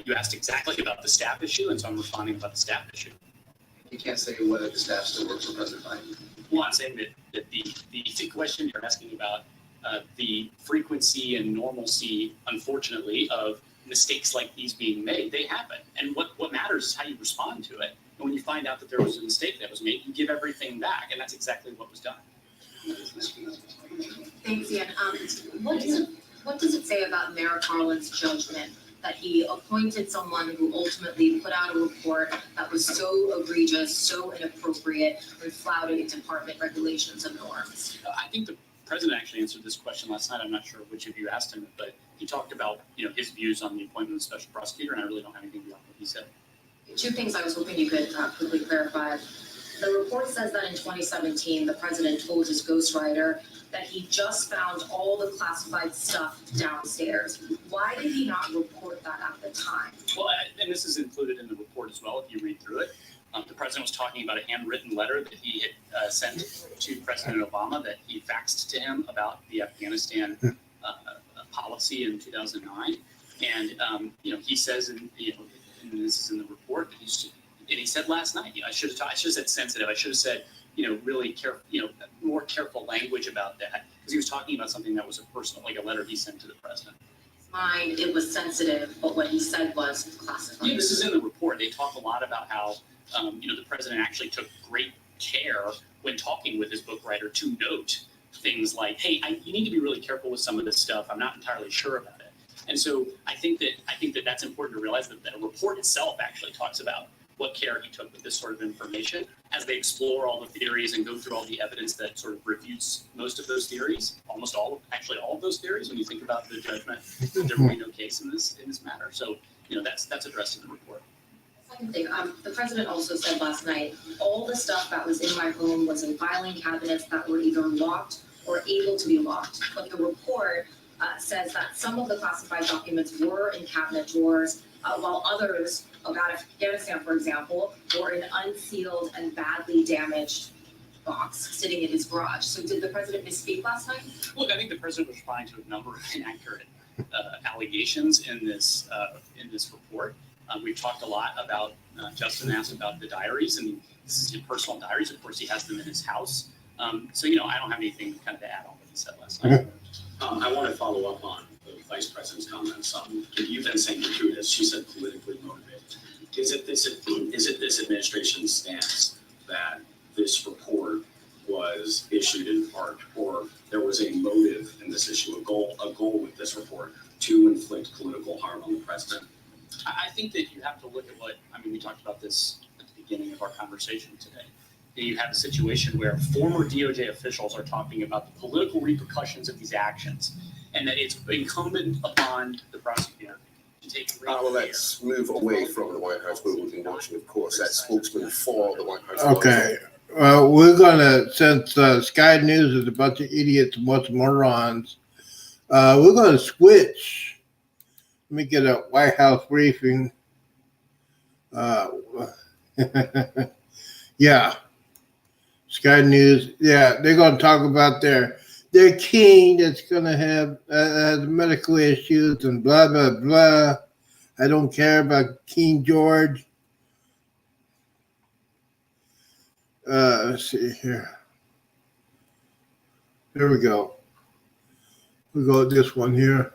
C: you asked exactly about the staff issue, and so I'm responding about the staff issue.
L: You can't say whether the staff still works for President Biden.
C: Well, I'm saying that the question you're asking about the frequency and normalcy, unfortunately, of mistakes like these being made, they happen. And what matters is how you respond to it. And when you find out that there was a mistake that was made, you give everything back. And that's exactly what was done.
H: Thanks, Ian. What does it say about Merrick Garland's judgment that he appointed someone who ultimately put out a report that was so egregious, so inappropriate, and flouted department regulations and norms?
C: I think the president actually answered this question last night. I'm not sure which of you asked him, but he talked about, you know, his views on the appointment of the special prosecutor, and I really don't have anything beyond what he said.
H: 2 things I was hoping you could quickly clarify. The report says that in 2017, the president told his ghostwriter that he just found all the classified stuff downstairs. Why did he not report that at the time?
C: Well, and this is included in the report as well, if you read through it. The president was talking about a handwritten letter that he had sent to President Obama that he faxed to him about the Afghanistan policy in 2009. And, you know, he says, and this is in the report, and he said last night, you know, I should have said sensitive. I should have said, you know, really careful, you know, more careful language about that, because he was talking about something that was a personal, like a letter he sent to the president.
H: Mine, it was sensitive, but what he said was classified.
C: Yeah, this is in the report. They talk a lot about how, you know, the president actually took great care when talking with his book writer to note things like, hey, you need to be really careful with some of this stuff. I'm not entirely sure about it. And so I think that that's important to realize that a report itself actually talks about what care he took with this sort of information as they explore all the theories and go through all the evidence that sort of refutes most of those theories, almost all of those theories, when you think about the judgment that there will be no case in this matter. So, you know, that's addressed in the report.
H: Second thing, the president also said last night, all the stuff that was in my home was in filing cabinets that were either locked or able to be locked. But the report says that some of the classified documents were in cabinet drawers, while others, about Afghanistan, for example, were in unsealed and badly damaged box sitting in his garage. So did the president misspeak last night?
C: Look, I think the president was responding to a number of inaccurate allegations in this report. We've talked a lot about, Justin asked about the diaries, and this is his personal diaries. Of course, he has them in his house. So, you know, I don't have anything kind of to add on what he said last night. I want to follow up on the vice president's comments. You've been saying gratuitous. She said politically motivated. Is it this administration's stance that this report was issued in part, or there was a motive in this issue, a goal with this report to inflict political harm on the president? I think that you have to look at we talked about this at the beginning of our conversation today. You have a situation where former DOJ officials are talking about the political repercussions of these actions, and that it's incumbent upon the prosecutor to take great care.
G: Let's move away from the White House, where we've been watching, of course, that spokesman for the White House.
B: Okay. Well, we're gonna, since Sky News is a bunch of idiots and bunch of morons, we're gonna switch. Let me get a White House briefing. Yeah. Sky News, yeah, they're going to talk about their king that's going to have medical issues and blah, blah, blah. I don't care about King George. Let's see here. There we go. We'll go with this one here.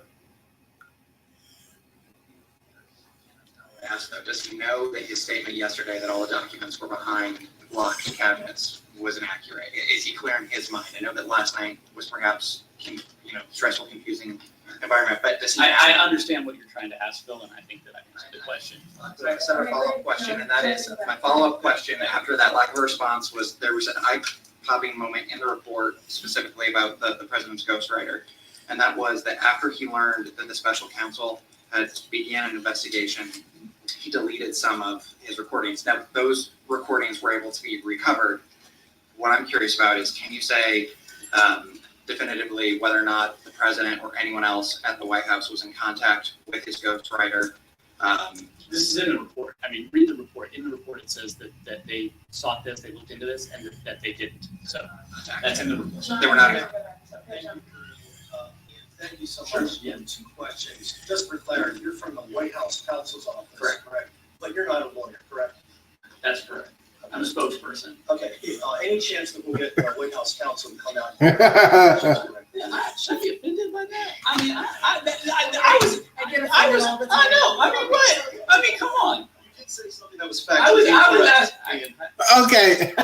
M: Does he know that his statement yesterday that all the documents were behind locked cabinets was inaccurate? Is he clear in his mind? I know that last night was perhaps stressful, confusing environment, but does he?
C: I understand what you're trying to ask, Phil, and I think that I answered the question.
M: So I have a follow-up question, and that is my follow-up question after that lack of response was there was an eye-popping moment in the report specifically about the president's ghostwriter, and that was that after he learned that the special counsel had began an investigation, he deleted some of his recordings. Now, those recordings were able to be recovered. What I'm curious about is, can you say definitively whether or not the president or anyone else at the White House was in contact with his ghostwriter?
C: This is in the report. Read the report. In the report, it says that they sought this, they looked into this, and that they didn't. So that's in the report.
M: They were not.
N: Thank you so much. Yeah, 2 questions. Just for clarity, you're from the White House counsel's office.
M: Correct.
N: But you're not a lawyer, correct?
C: That's correct. I'm a spokesperson.
N: Okay. Any chance that we'll get White House counsel to come out here?
C: Should I be offended by that? Come on.
N: You did say something that was factually
B: Okay.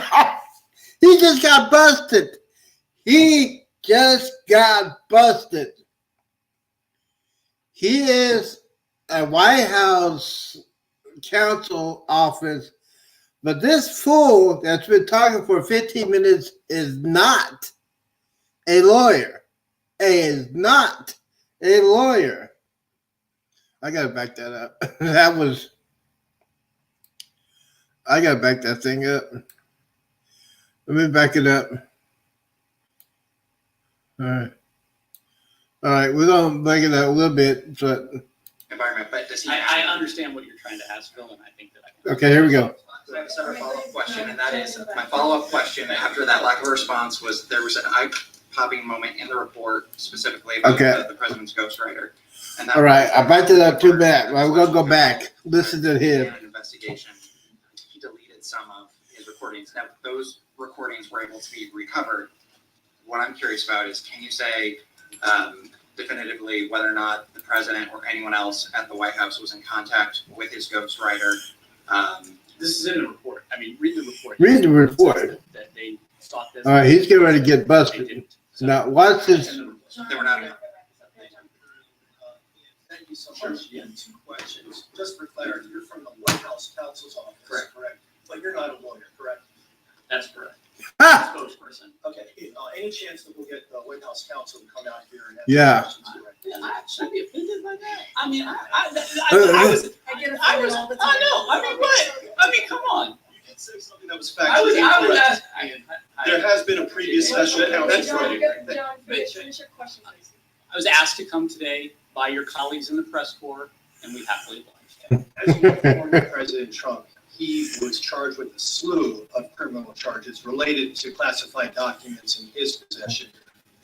B: He just got busted. He just got busted. He is a White House counsel office, but this fool that's been talking for 15 minutes is not a lawyer. Is not a lawyer. I gotta back that up. I gotta back that thing up. Let me back it up. All right, we're gonna back it up a little bit. So,
M: Environment, but does he?
C: I understand what you're trying to ask, Phil, and I think that I can.
B: okay, here we go.
M: So I have a separate follow-up question, and that is my follow-up question after that lack of a response was there was an eye-popping moment in the report specifically about the president's ghostwriter. And that
B: All right, I backed it up too bad. We're gonna go back. Listen to him.
M: An investigation. He deleted some of his recordings. Now, those recordings were able to be recovered. What I'm curious about is, can you say definitively whether or not the president or anyone else at the White House was in contact with his ghostwriter?
C: This is in the report. Read the report.
B: Read the report.
C: That they sought this.
B: All right, he's getting ready to get
C: They
B: busted.
C: didn't. So
B: Now, watch this.
M: They were not.
N: Thank you so much. Yeah, 2 questions. Just for clarity, you're from the White House counsel's office.
M: Correct.
N: But you're not a lawyer, correct?
C: That's correct.
B: Ha!
C: Spokesperson.
N: Okay. Any chance that we'll get White House counsel to come out here and have
B: Yeah.
N: questions direct?
C: Should I be offended by that? I know. Come on.
N: You did say something that was factually incorrect. There has been a previous special counsel.
C: I was asked to come today by your colleagues in the press corps, and we happily obliged.
N: As you know, former President Trump, he was charged with a slew of criminal charges related to classified documents in his possession,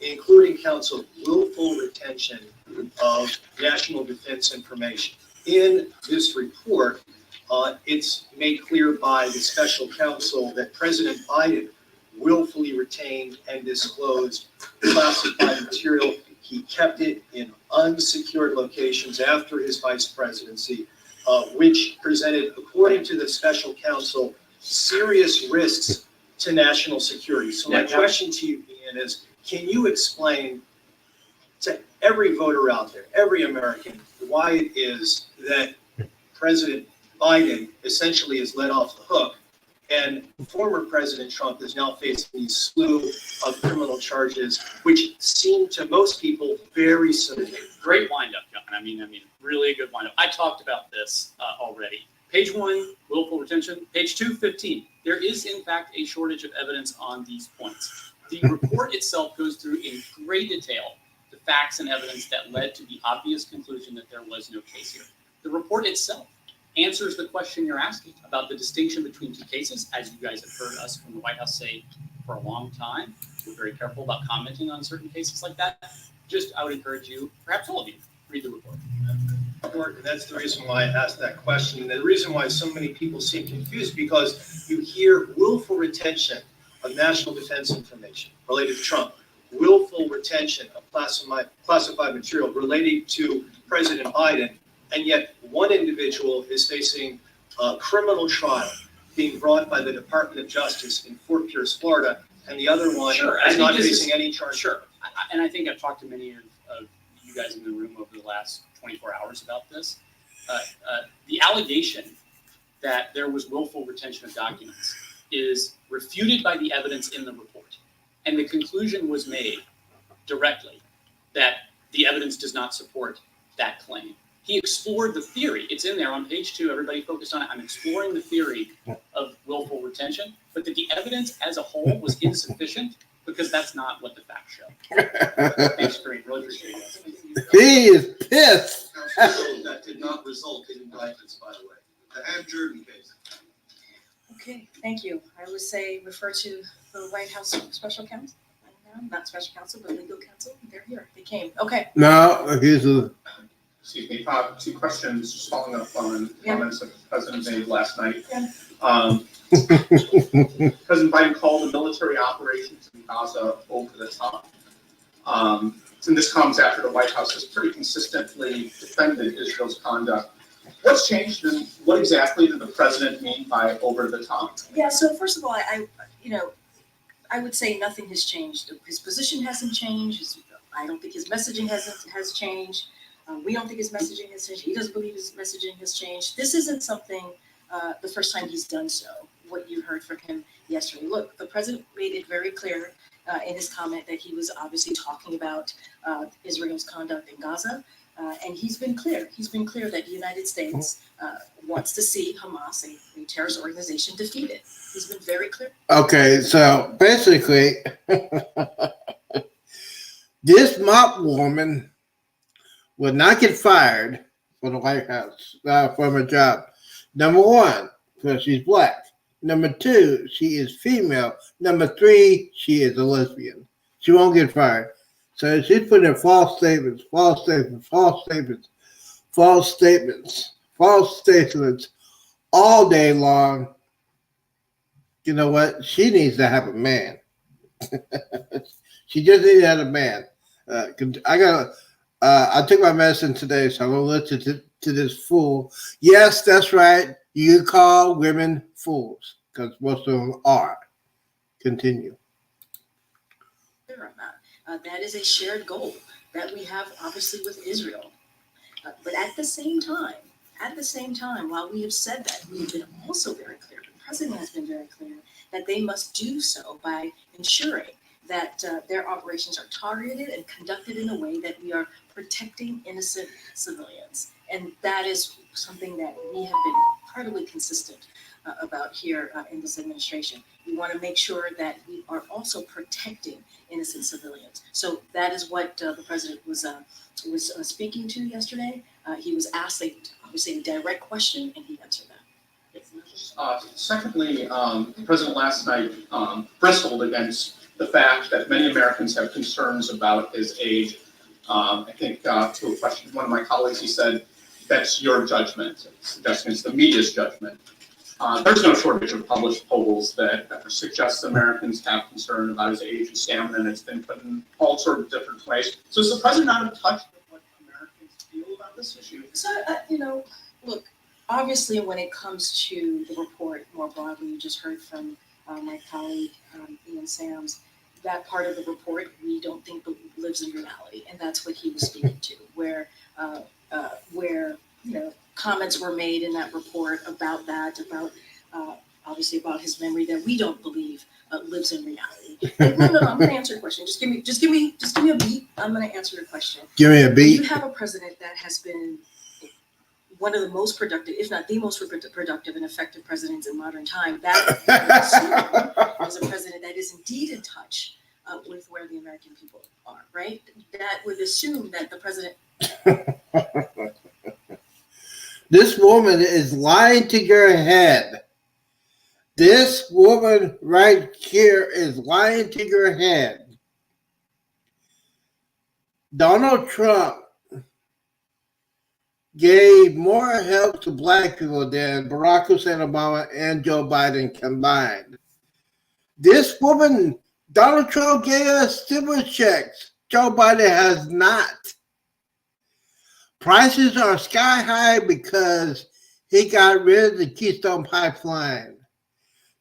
N: including counts of willful retention of national defense information. In this report, it's made clear by the special counsel that President Biden willfully retained and disclosed classified material. He kept it in unsecured locations after his vice presidency, which presented, according to the special counsel, serious risks to national security. So my question to you, Ian, is can you explain to every voter out there, every American, why it is that President Biden essentially is let off the hook and former President Trump is now facing these slew of criminal charges, which seem to most people very severe?
C: Great windup, John. I mean, really a good windup. I talked about this already. Page 1, willful retention. Page 2, 15. There is, in fact, a shortage of evidence on these points. The report itself goes through in great detail the facts and evidence that led to the obvious conclusion that there was no case here. The report itself answers the question you're asking about the distinction between two cases, as you guys have heard us from the White House say for a long time. We're very careful about commenting on certain cases like that. I would encourage you, perhaps all of you, read the report.
N: That's the reason why I asked that question. And the reason why so many people seem confused, because you hear willful retention of national defense information related to Trump, willful retention of classified material relating to President Biden, and yet one individual is facing a criminal trial being brought by the Department of Justice in Fort Pierce, Florida, and the other one is not facing any charge.
C: Sure. And I think I've talked to many of you guys in the room over the last 24 hours about this. The allegation that there was willful retention of documents is refuted by the evidence in the report. And the conclusion was made directly that the evidence does not support that claim. He explored the theory. It's in there on page 2. Everybody focused on it. I'm exploring the theory of willful retention, but that the evidence as a whole was insufficient because that's not what the facts show. Thanks, Kareem. Really appreciate it.
B: He is pissed.
F: That did not result in indictments, by the way. The Ham Jordan case.
A: Okay, thank you. I would say refer to the White House special counsel. Not special counsel, but legal counsel. They're here. They came. Okay.
B: No, he's a.
D: Excuse me, 2 questions, just following up on comments that the president made last night.
A: Yeah.
D: President Biden called the military operations in Gaza over the top. And this comes after the White House has pretty consistently defended Israel's conduct. What's changed and what exactly did the president mean by over the top?
A: Yeah, so first of all, I would say nothing has changed. His position hasn't changed. I don't think his messaging has changed. We don't think his messaging has changed. He doesn't believe his messaging has changed. This isn't something, the first time he's done so, what you heard from him yesterday. Look, the president made it very clear in his comment that he was obviously talking about Israel's conduct in Gaza. And he's been clear. He's been clear that the United States wants to see Hamas, a terrorist organization, defeated. He's been very clear.
B: Okay, so basically, this mop woman would not get fired from the White House from her job. Number 1, because she's black. Number 2, she is female. Number 3, she is a lesbian. She won't get fired. So she's putting in false statements all day long. You know what? She needs to have a man. She just needs to have a man. I took my medicine today, so I'm going to listen to this fool. Yes, that's right. You can call women fools because most of them are. Continue.
A: That is a shared goal that we have, obviously, with Israel. But at the same time, while we have said that, we've been also very clear, the president has been very clear, that they must do so by ensuring that their operations are targeted and conducted in a way that we are protecting innocent civilians. And that is something that we have been incredibly consistent about here in this administration. We want to make sure that we are also protecting innocent civilians. So that is what the president was speaking to yesterday. He was asked obviously a direct question, and he answered that.
D: Secondly, the president last night bristled against the fact that many Americans have concerns about his age. I think to a question from one of my colleagues, he said, that's your judgment, suggesting it's the media's judgment. There's no shortage of published polls that suggest Americans have concern about his age and stamina, and it's been put in all sorts of different ways. So is the president not in touch with what Americans feel about this issue?
A: So, look, obviously, when it comes to the report more broadly, you just heard from my colleague, Ian Sams, that part of the report we don't think lives in reality. And that's what he was speaking to, where comments were made in that report about that, obviously about his memory that we don't believe lives in reality. No, I'm gonna answer your question. Just give me a beat. I'm gonna answer your question.
B: Give me a beat.
A: You have a president that has been one of the most productive, if not the most productive and effective presidents in modern time. That is a president that is indeed in touch with where the American people are, right? That would assume that the president.
B: This woman is lying to your head. This woman right here is lying to your head. Donald Trump gave more help to black people than Barack Hussein Obama and Joe Biden combined. This woman, Donald Trump gave us stimulus checks. Joe Biden has not. Prices are sky high because he got rid of the Keystone Pipeline.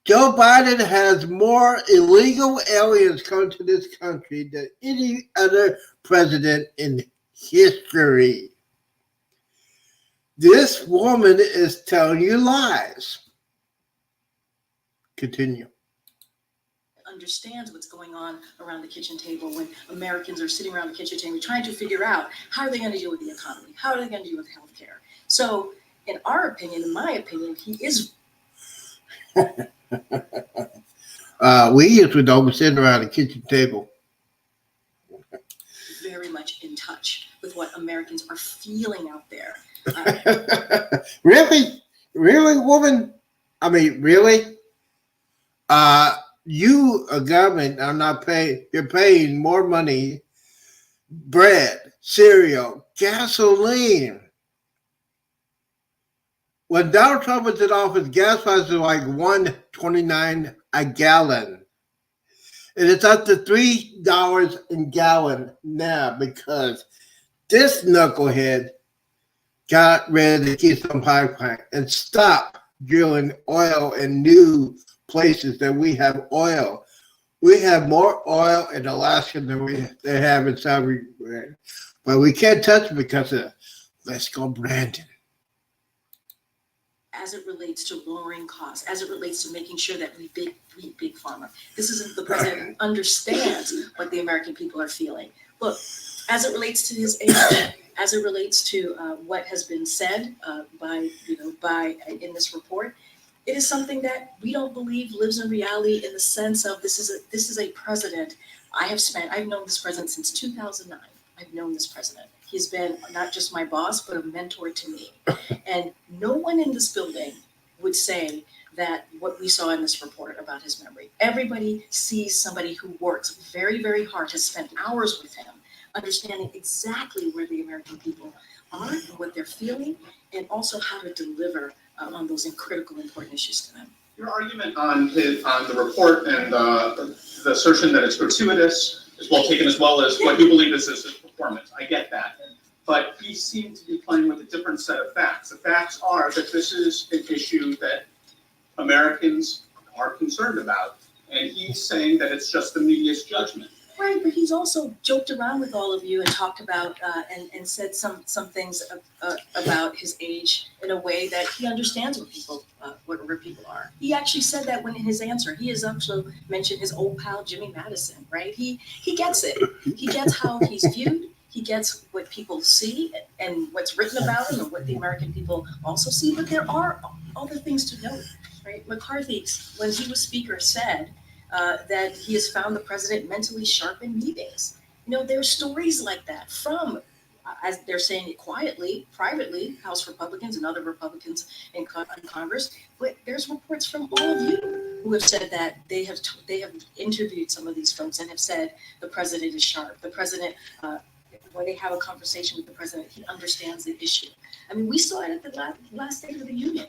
B: Joe Biden has more illegal aliens coming to this country than any other president in history. This woman is telling you lies. Continue.
A: Understands what's going on around the kitchen table when Americans are sitting around the kitchen table trying to figure out how are they going to deal with the economy? How are they going to deal with healthcare? So, in my opinion, he is.
B: We usually don't sit around the kitchen table.
A: Very much in touch with what Americans are feeling out there.
B: Really, woman? I mean, really? You, a government, are not paying. You're paying more money, bread, cereal, gasoline. When Donald Trump was in office, gas prices were like $1.29 a gallon. And it's up to $3 a gallon now because this knucklehead got rid of the Keystone Pipeline and stopped drilling oil in new places that we have oil. We have more oil in Alaska than they have in South America. But we can't touch it because of Let's Go Brandon.
A: As it relates to lowering costs, as it relates to making sure that we beat Big Pharma. This isn't the president who understands what the American people are feeling. Look, as it relates to his age, as it relates to what has been said by in this report, it is something that we don't believe lives in reality in the sense of this is a president. I've known this president since 2009. I've known this president. He's been not just my boss, but a mentor to me. And no one in this building would say that what we saw in this report about his memory. Everybody sees somebody who works very, very hard, has spent hours with him, understanding exactly where the American people are and what they're feeling, and also how to deliver on those critical, important issues to them.
D: Your argument on the report and the assertion that it's gratuitous is well taken, as well as what you believe is his performance. I get that. But he seemed to be playing with a different set of facts. The facts are that this is an issue that Americans are concerned about. And he's saying that it's just the media's judgment.
A: Right, but he's also joked around with all of you and talked about and said some things about his age in a way that he understands where people are. He actually said that when in his answer. He has also mentioned his old pal Jimmy Madison, right? He gets it. He gets how he's viewed. He gets what people see and what's written about him and what the American people also see. But there are other things to note, right? McCarthy, when he was speaker, said that he has found the president mentally sharp in meetings. There are stories like that from, as they're saying it quietly, privately, House Republicans and other Republicans in Congress. But there's reports from all of you who have said that they have interviewed some of these folks and have said the president is sharp. The president, when they have a conversation with the president, he understands the issue. I mean, we saw it at the last State of the Union.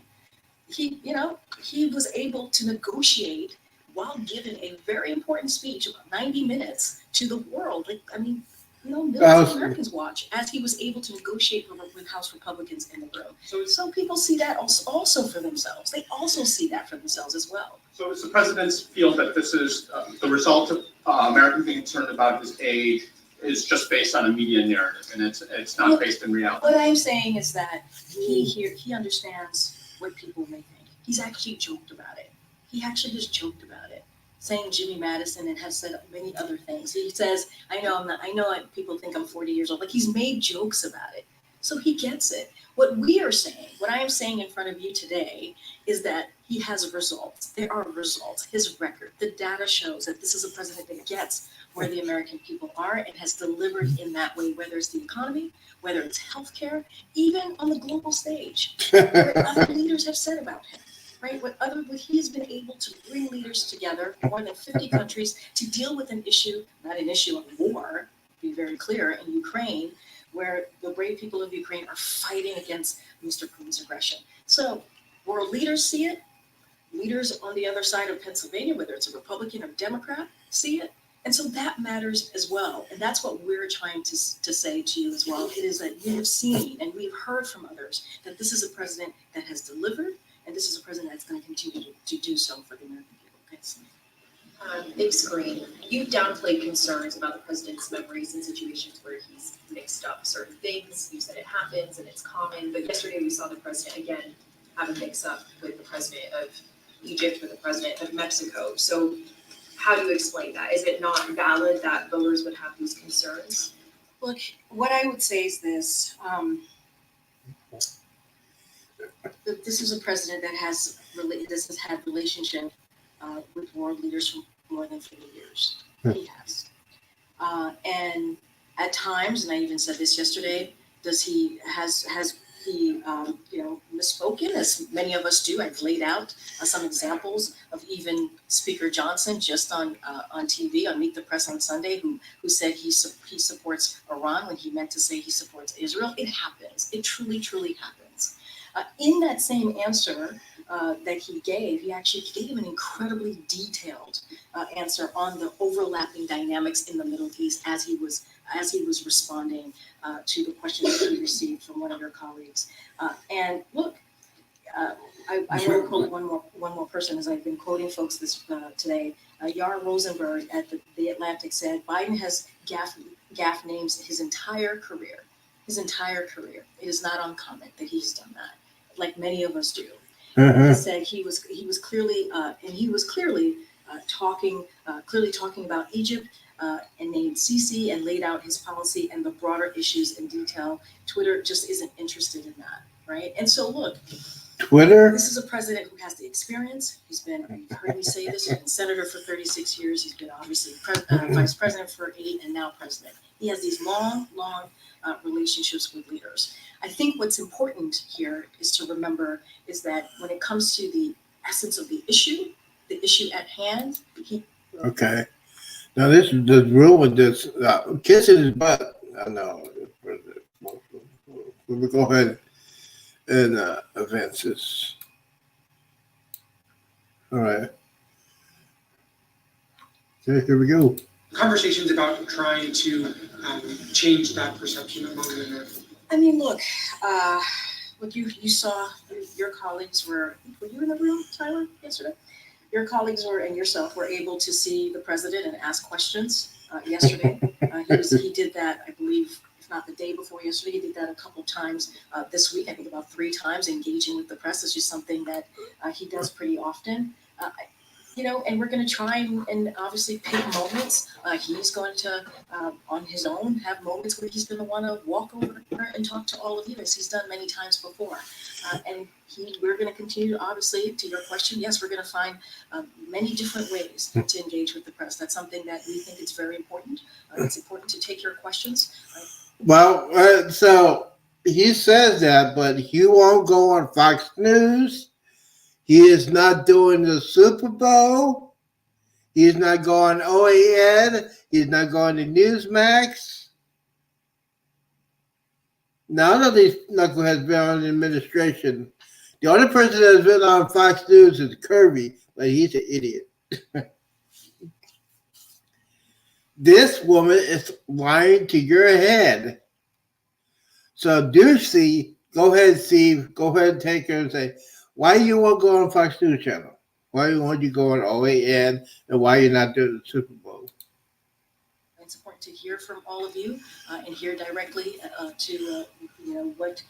A: he was able to negotiate while giving a very important speech, about 90 minutes, to the world. Like, I mean, millions of Americans watch as he was able to negotiate with House Republicans in the room. So people see that also for themselves. They also see that for themselves as well.
D: So does the president feel that this is the result of Americans being concerned about his age is just based on a media narrative, and it's not based in reality?
A: What I'm saying is that he understands what people may think. He's actually joked about it. He actually has joked about it, saying Jimmy Madison and has said many other things. He says, I know people think I'm 40 years old. Like, he's made jokes about it. So he gets it. What I am saying in front of you today is that he has results. There are results. His record, the data shows that this is a president that gets where the American people are and has delivered in that way, whether it's the economy, whether it's healthcare, even on the global stage, what other leaders have said about him. Right? What he has been able to bring leaders together, more than 50 countries, to deal with an issue, not an issue of war, be very clear, in Ukraine, where the brave people of Ukraine are fighting against Mr. Putin's aggression. So world leaders see it. Leaders on the other side of Pennsylvania, whether it's a Republican or Democrat, see it. And so that matters as well. And that's what we're trying to say to you as well. It is that we have seen and we've heard from others that this is a president that has delivered, and this is a president that's going to continue to do so for the American people. Thanks.
H: Big screen. You downplayed concerns about the president's memories in situations where he's mixed up certain things. You said it happens and it's common, but yesterday we saw the president again have a mix-up with the president of Egypt, with the president of Mexico. So how do you explain that? Is it not valid that voters would have these concerns?
A: Look, what I would say is this. This is a president that has had relationship with world leaders for more than 50 years. He has. And at times, and I even said this yesterday, has he misspoken, as many of us do? I've laid out some examples of even Speaker Johnson just on TV on Meet the Press on Sunday, who said he supports Iran when he meant to say he supports Israel. It happens. It truly, truly happens. In that same answer that he gave, he actually gave an incredibly detailed answer on the overlapping dynamics in the Middle East as he was responding to the question that he received from one of your colleagues. And look, I want to quote one more person, as I've been quoting folks this today. Yara Rosenberg at the Atlantic said, Biden has gaff names his entire career. His entire career. It is not uncommon that he's done that, like many of us do. He said he was clearly talking about Egypt and named Sisi and laid out his policy and the broader issues in detail. Twitter just isn't interested in that, right? And so look,
B: Twitter.
A: This is a president who has the experience. You've heard me say this. He's been senator for 36 years. He's been obviously vice president for 8 and now president. He has these long relationships with leaders. I think what's important here is to remember is that when it comes to the essence of the issue at hand,
B: Okay. Now this is the rule with this kissing his butt. I know. We'll go ahead and advance this. All right. Okay, here we go.
K: Conversations about trying to change that perception among the Americans.
A: I mean, look, what you saw, your colleagues were you in the room, Tyler, yesterday? Your colleagues and yourself were able to see the president and ask questions yesterday. He did that, I believe, if not the day before yesterday, he did that a couple times this week, I think about 3 times, engaging with the press. It's just something that he does pretty often. And we're going to try and obviously pick moments. He's going to, on his own, have moments where he's going to want to walk over and talk to all of you, as he's done many times before. We're going to continue, obviously, to your question, yes, we're going to find many different ways to engage with the press. That's something that we think is very important. It's important to take your questions.
B: Well, so he says that, but he won't go on Fox News. He is not doing the Super Bowl. He's not going OAN. He's not going to Newsmax. None of these knuckleheads been on the administration The only person that's been on Fox News is Kirby, but he's an idiot. This woman is lying to your head. So Ducey, go ahead, Steve. Go ahead and take her and say, why you won't go on Fox News Channel? Why won't you go on OAN? And why you're not doing the Super Bowl?
A: It's important to hear from all of you and hear directly to what's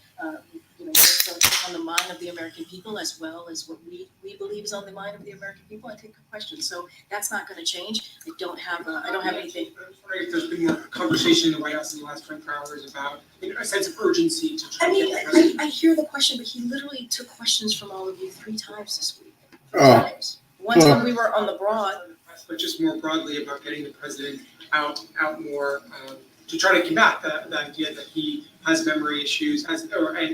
A: on the mind of the American people, as well as what we believe is on the mind of the American people, and take questions. So that's not going to change. I don't have anything.
K: If there's been a conversation in the White House in the last 24 hours about a sense of urgency to try
A: I
K: to
A: mean,
K: get the president.
A: I hear the question, but he literally took questions from all of you 3 times this week. 3
B: Oh.
A: times. One time we were on the broad.
K: But just more broadly about getting the president out more to try to combat the idea that he has memory issues, and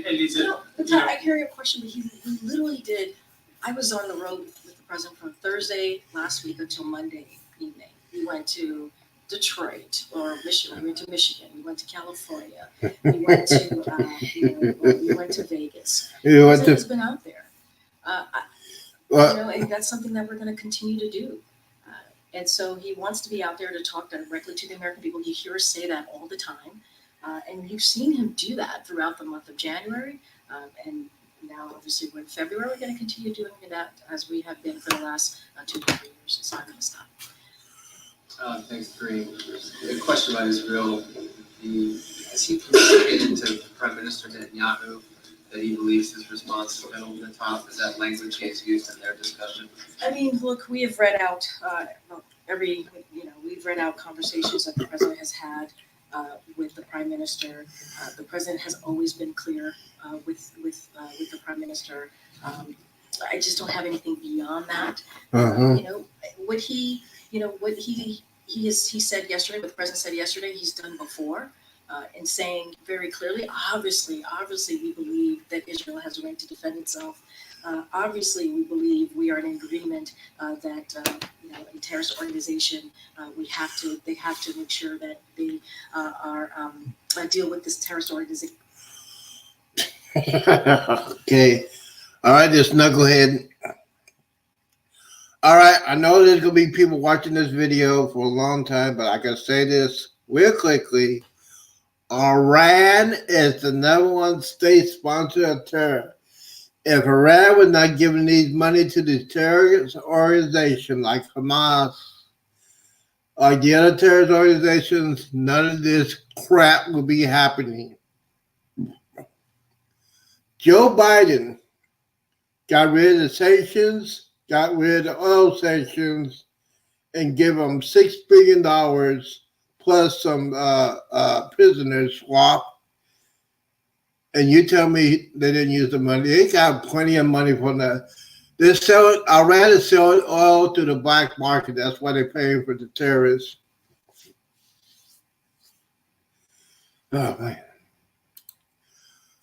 K: is it?
A: No, but Todd, I hear your question, but he literally did. I was on the road with the president from Thursday last week until Monday evening. We went to Detroit or Michigan. We went to Michigan. We went to California. We went to we went to Vegas. He's been out there. And that's something that we're going to continue to do. And so he wants to be out there to talk directly to the American people. You hear us say that all the time. And you've seen him do that throughout the month of January. And now, obviously, we're in February. We're going to continue doing that as we have been for the last 2 to 3 years. It's not going to stop.
L: Thanks, Kareem. A question about Israel. Has he communicated to Prime Minister Netanyahu that he believes his response has been over the top? Is that language he's used in their discussion?
A: I mean, look, we have read out we've read out conversations that the president has had with the prime minister. The president has always been clear with the prime minister. I just don't have anything beyond that. What he said yesterday, what the president said yesterday, he's done before. And saying very clearly, obviously, we believe that Israel has a right to defend itself. Obviously, we believe we are in agreement that a terrorist organization, they have to make sure that they deal with this terrorist organization.
B: Okay. All right, this knucklehead. All right, I know there's going to be people watching this video for a long time, but I can say this real quickly. Iran is the #1 state sponsor of terror. If Iran was not giving these money to the terrorist organization like Hamas or the other terrorist organizations, none of this crap will be happening. Joe Biden got rid of the sanctions, got rid of oil sanctions, and give them $6 billion plus some prisoners swap. And you tell me they didn't use the money. They got plenty of money from that. They're selling, Iran is selling oil to the black market. That's why they're paying for the terrorists. Oh, man.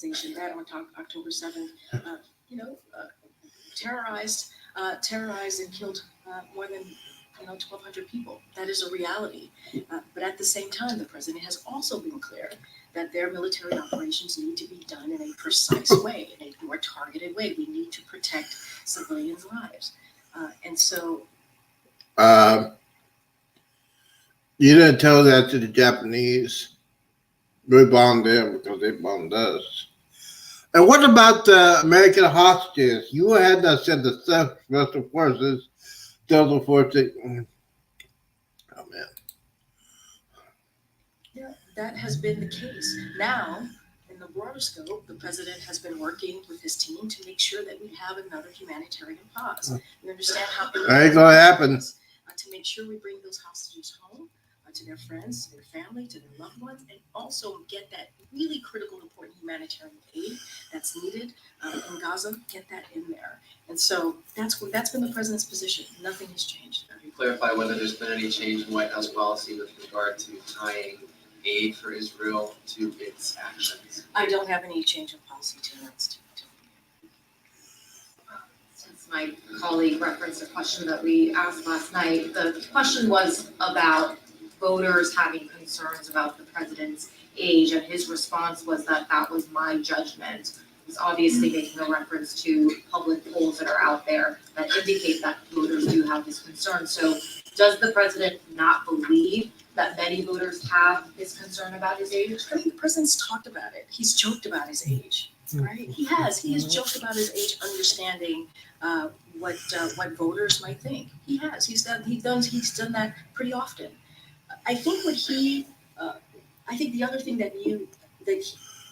A: That on October 7th, terrorized and killed more than 1,200 people. That is a reality. But at the same time, the president has also been clear that their military operations need to be done in a precise way, in a more targeted way. We need to protect civilians' lives. And so...
B: you didn't tell that to the Japanese. We bombed them because they bombed us. And what about the American hostages? You had to send the special forces, Delta Forces. Oh, man.
A: Yeah, that has been the case. Now, in the broader scope, the president has been working with his team to make sure that we have another humanitarian pause. We understand how
B: that ain't gonna happen.
A: To make sure we bring those hostages home to their friends, to their family, to their loved ones, and also get that really critical, important humanitarian aid that's needed in Gaza, get that in there. And so that's been the president's position. Nothing has changed.
L: Can you clarify whether there's been any change in White House policy with regard to tying aid for Israel to its actions?
A: I don't have any change of policy to announce to
O: Since my colleague referenced a question that we asked last night, the question was about voters having concerns about the president's age, and his response was that was my judgment. He's obviously making a reference to public polls that are out there that indicate that voters do have this concern. So does the president not believe that many voters have this concern about his age?
A: I think the president's talked about it. He's joked about his age, right? He has joked about his age, understanding what voters might think. He has. He's done that pretty often. I think I think the other thing that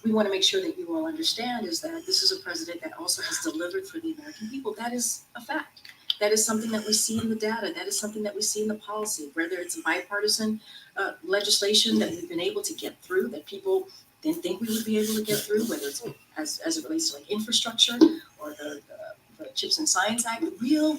A: we want to make sure that you all understand is that this is a president that also has delivered for the American people. That is a fact. That is something that we see in the data. That is something that we see in the policy, whether it's bipartisan legislation that we've been able to get through that people didn't think we would be able to get through, whether it's as it relates to like infrastructure or the Chips and Science Act, real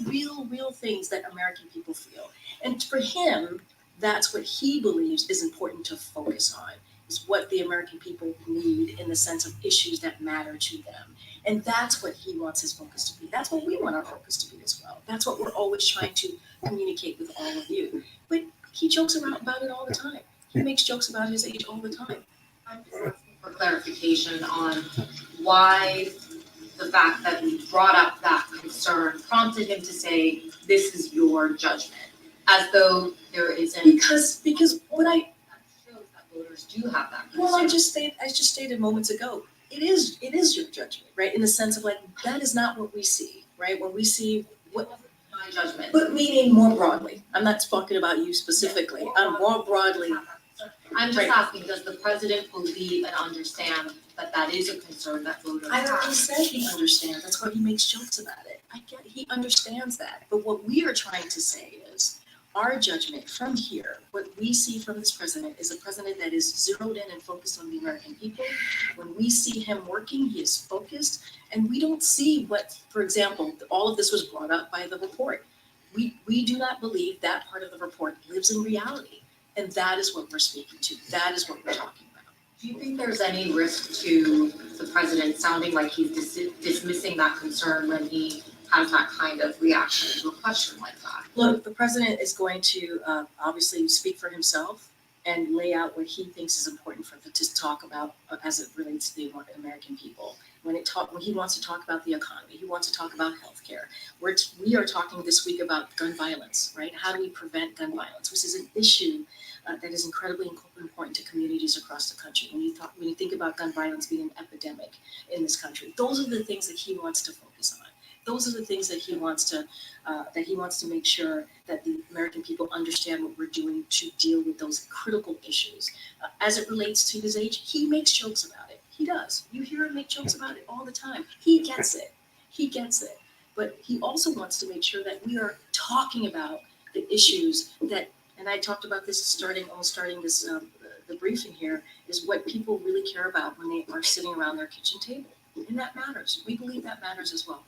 A: things that American people feel. And for him, that's what he believes is important to focus on, is what the American people need in the sense of issues that matter to them. And that's what he wants his focus to be. That's what we want our focus to be as well. That's what we're always trying to communicate with all of you. But he jokes around about it all the time. He makes jokes about his age all the time.
O: I'm just asking for clarification on why the fact that we brought up that concern prompted him to say, this is your judgment, as though there isn't.
A: Because what I
O: that shows that voters do have that concern.
A: Well, I just stated moments ago, it is your judgment, right? In the sense of like, that is not what we see, right? When we see what
O: My judgment.
A: but meaning more broadly. I'm not talking about you specifically. More broadly.
O: I'm just
A: Right.
O: asking, does the president believe and understand that that is a concern that voters
A: I
O: have?
A: already said he understands. That's why he makes jokes about it. I get he understands that. But what we are trying to say is our judgment from here, what we see from this president is a president that is zeroed in and focused on the American people. When we see him working, he is focused, and we don't see what, for example, all of this was brought up by the report. We do not believe that part of the report lives in reality. And that is what we're speaking to. That is what we're talking about.
O: Do you think there's any risk to the president sounding like he's dismissing that concern when he has that kind of reaction to a question like that?
A: Look, the president is going to obviously speak for himself and lay out what he thinks is important to talk about as it relates to the American people. When he wants to talk about the economy, he wants to talk about healthcare. We are talking this week about gun violence, right? How do we prevent gun violence, which is an issue that is incredibly important to communities across the country. When you think about gun violence being an epidemic in this country, those are the things that he wants to focus on. Those are the things that he wants to make sure that the American people understand what we're doing to deal with those critical issues. As it relates to his age, he makes jokes about it. He does. You hear him make jokes about it all the time. He gets it. He gets it. But he also wants to make sure that we are talking about the issues that, and I talked about this starting this the briefing here, is what people really care about when they are sitting around their kitchen table. And that matters. We believe that matters as well.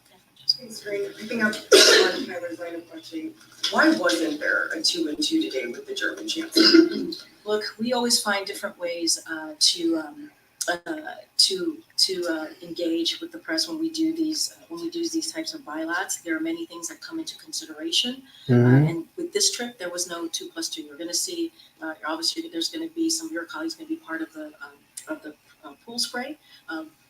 P: Thanks, great. Picking up on Tyler's line of questioning, why wasn't there a 2-2 today with the German chancellor?
A: Look, we always find different ways to engage with the press when we do these types of bilats. There are many things that come into consideration, and with this trip, there was no 2+2. You're going to see, obviously, there's going to be some of your colleagues going to be part of the pool spray.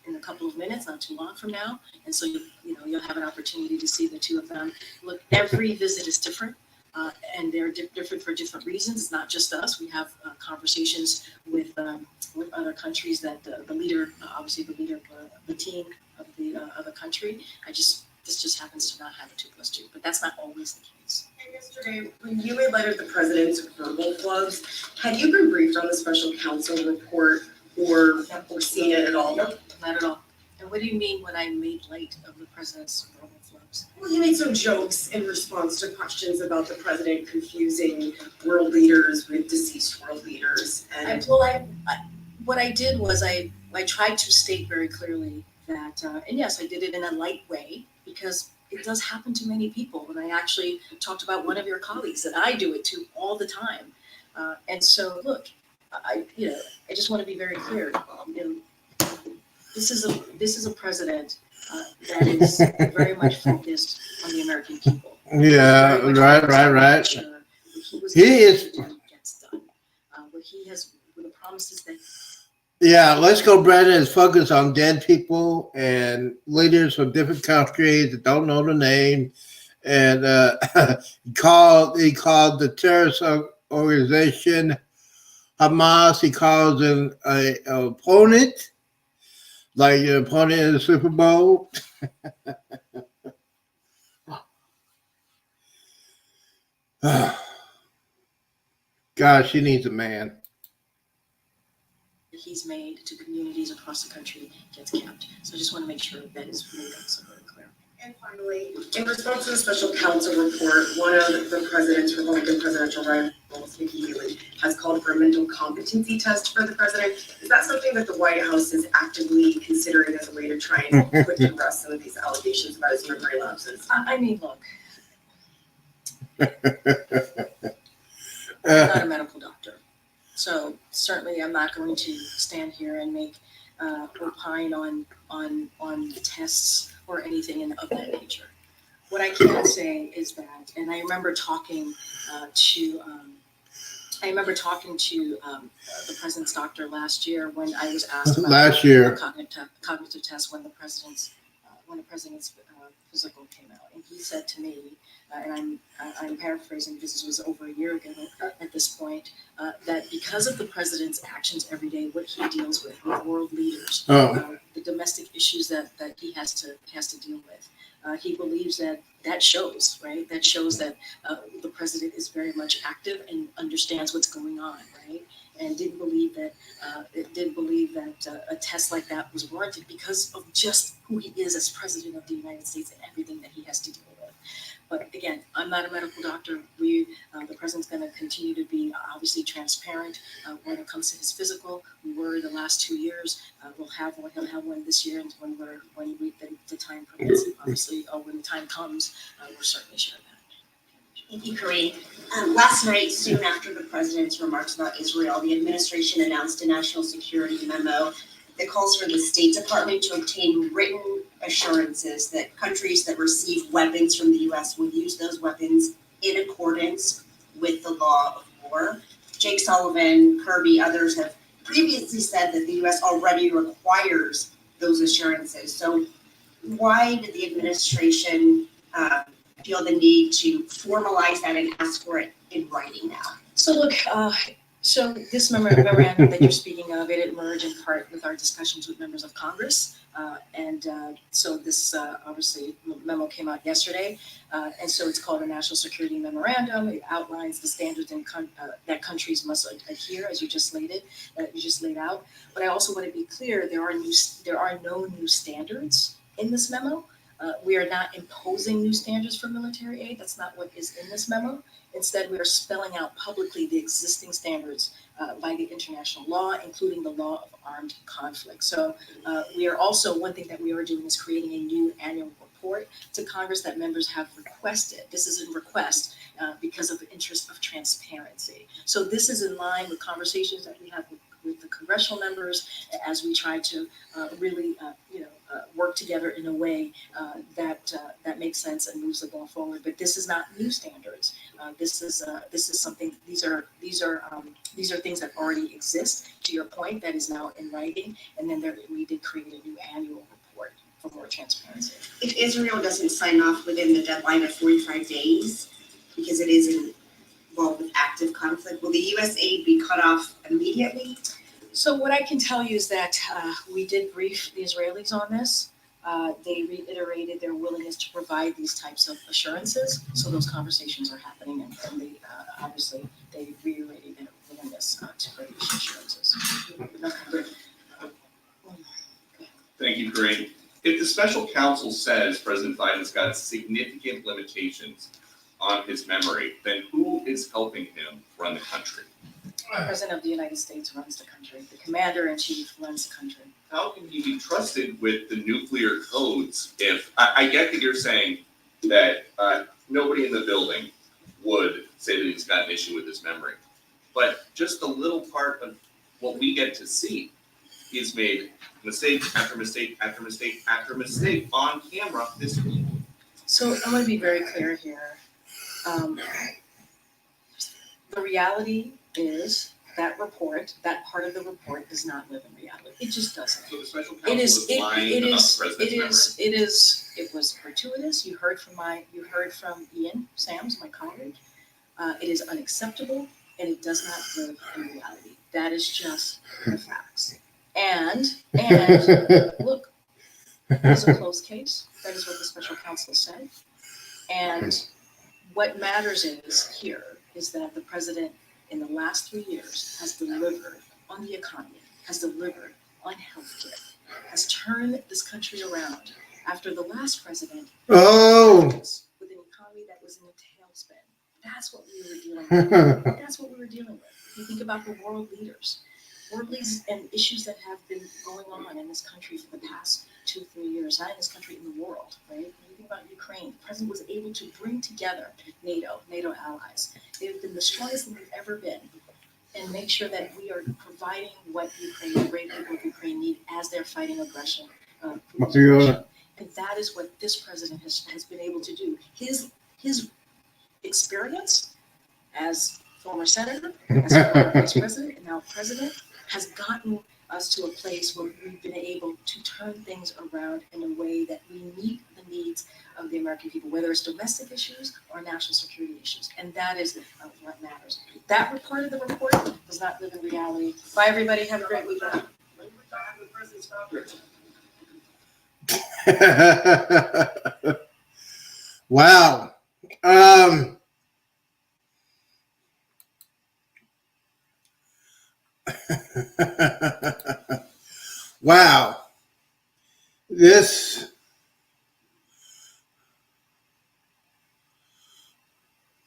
A: In a couple of minutes, not too long from now, and so you'll have an opportunity to see the two of them. Look, every visit is different, and they're different for different reasons. It's not just us. We have conversations with other countries that the leader, obviously the leader of the team of the country. This just happens to not have a 2+2, but that's not always the case.
P: And yesterday, when you relayed the president's verbal flubs, had you been briefed on the special counsel report or seen it at all?
A: Nope, not at all. And what do you mean when I made light of the president's verbal flubs?
P: Well, you made some jokes in response to questions about the president confusing world leaders with deceased world leaders. And
A: What I did was I tried to state very clearly that, and yes, I did it in a light way because it does happen to many people. And I actually talked about one of your colleagues that I do it to all the time. And so, look, I just want to be very clear. This is a president that is very much focused on the American people.
B: Yeah, right. He is.
A: Gets done. What the promises that
B: Yeah, Let's Go Brandon is focused on dead people and leaders from different countries that don't know the name. And he called the terrorist organization Hamas. He calls them an opponent, like an opponent in the Super Bowl. Gosh, she needs a man.
A: He's made to communities across the country gets kept. So I just want to make sure that is made also very clear.
P: And finally, in response to the special counsel report, one of the president's Republican presidential rivals, Nikki Haley, has called for a mental competency test for the president. Is that something that the White House is actively considering as a way to try and put to rest some of these allegations about his memory lapses?
A: I mean, look, I'm not a medical doctor. So certainly I'm not going to stand here and make opine on tests or anything of that nature. What I can say is that, and I remember talking to the president's doctor last year when I was asked about cognitive tests when the president's physical came out, and he said to me, and I'm paraphrasing because this was over a year ago at this point, that because of the president's actions every day, what he deals with world leaders, the domestic issues that he has to deal with, he believes that shows, right? That shows that the president is very much active and understands what's going on, right? And didn't believe that a test like that was warranted because of just who he is as president of the United States and everything that he has to deal with. But again, I'm not a medical doctor. The president's going to continue to be obviously transparent when it comes to his physical. We were the last 2 years. He'll have one this year, and when the time permits, obviously, when the time comes, we'll certainly share that.
I: Thank you, Karine. Last night, soon after the president's remarks about Israel, the administration announced a national security memo that calls for the State Department to obtain written assurances that countries that receive weapons from the U.S. will use those weapons in accordance with the law of war. Jake Sullivan, Kirby, others have previously said that the U.S. already requires those assurances. So why did the administration feel the need to formalize that and ask for it in writing now?
A: So look, so this memorandum that you're speaking of, it emerged in part with our discussions with members of Congress. So this obviously memo came out yesterday. And so it's called a National Security Memorandum. It outlines the standards that countries must adhere, as you just laid out. But I also want to be clear, there are no new standards in this memo. We are not imposing new standards for military aid. That's not what is in this memo. Instead, we are spelling out publicly the existing standards by the international law, including the law of armed conflict. So we are also, one thing that we are doing is creating a new annual report to Congress that members have requested. This is a request because of the interest of transparency. So this is in line with conversations that we have with the congressional members as we try to really, work together in a way that makes sense and moves the ball forward. But this is not new standards. This is something. These are things that already exist. To your point, that is now in writing, and then we did create a new annual report for more transparency.
I: If Israel doesn't sign off within the deadline of 45 days, because it is involved with active conflict, will the U.S. aid be cut off immediately?
A: So what I can tell you is that we did brief the Israelis on this. They reiterated their willingness to provide these types of assurances. So those conversations are happening, and they obviously they reiterated their willingness to provide these assurances.
Q: Thank you, Karine. If the special counsel says President Biden's got significant limitations on his memory, then who is helping him run the country?
A: The President of the United States runs the country. The Commander-in-Chief runs the country.
Q: How can he be trusted with the nuclear codes if, I get that you're saying that nobody in the building would say that he's got an issue with his memory, but just a little part of what we get to see, he's made mistake after mistake after mistake after mistake on camera this week.
A: So I'm going to be very clear here. The reality is that report, that part of the report does not live in reality. It just doesn't.
Q: So the special
A: It
Q: counsel
A: is,
Q: is lying about the president's memory.
A: it was gratuitous. You heard from Ian Sams, my colleague. It is unacceptable and it does not live in reality. That is just the facts. And look, it was a closed case. That is what the special counsel said. And what matters is that the president in the last 3 years has delivered on the economy, has delivered on healthcare, has turned this country around after the last president with an economy that was in a tailspin. That's what we were dealing with. That's what we were dealing with. If you think about the world leaders and issues that have been going on in this country for the past 2-3 years, not in this country, in the world, right? When you think about Ukraine, the president was able to bring together NATO allies. They've been the strongest that they've ever been, and make sure that we are providing what Ukraine, the brave people of Ukraine need as they're fighting aggression. And that is what this president has been able to do. His experience as former senator, as former vice president, and now president, has gotten us to a place where we've been able to turn things around in a way that we meet the needs of the American people, whether it's domestic issues or national security issues. And that is what matters. That part of the report does not live in reality. Bye, everybody. Have a great weekend.
B: Wow. Wow.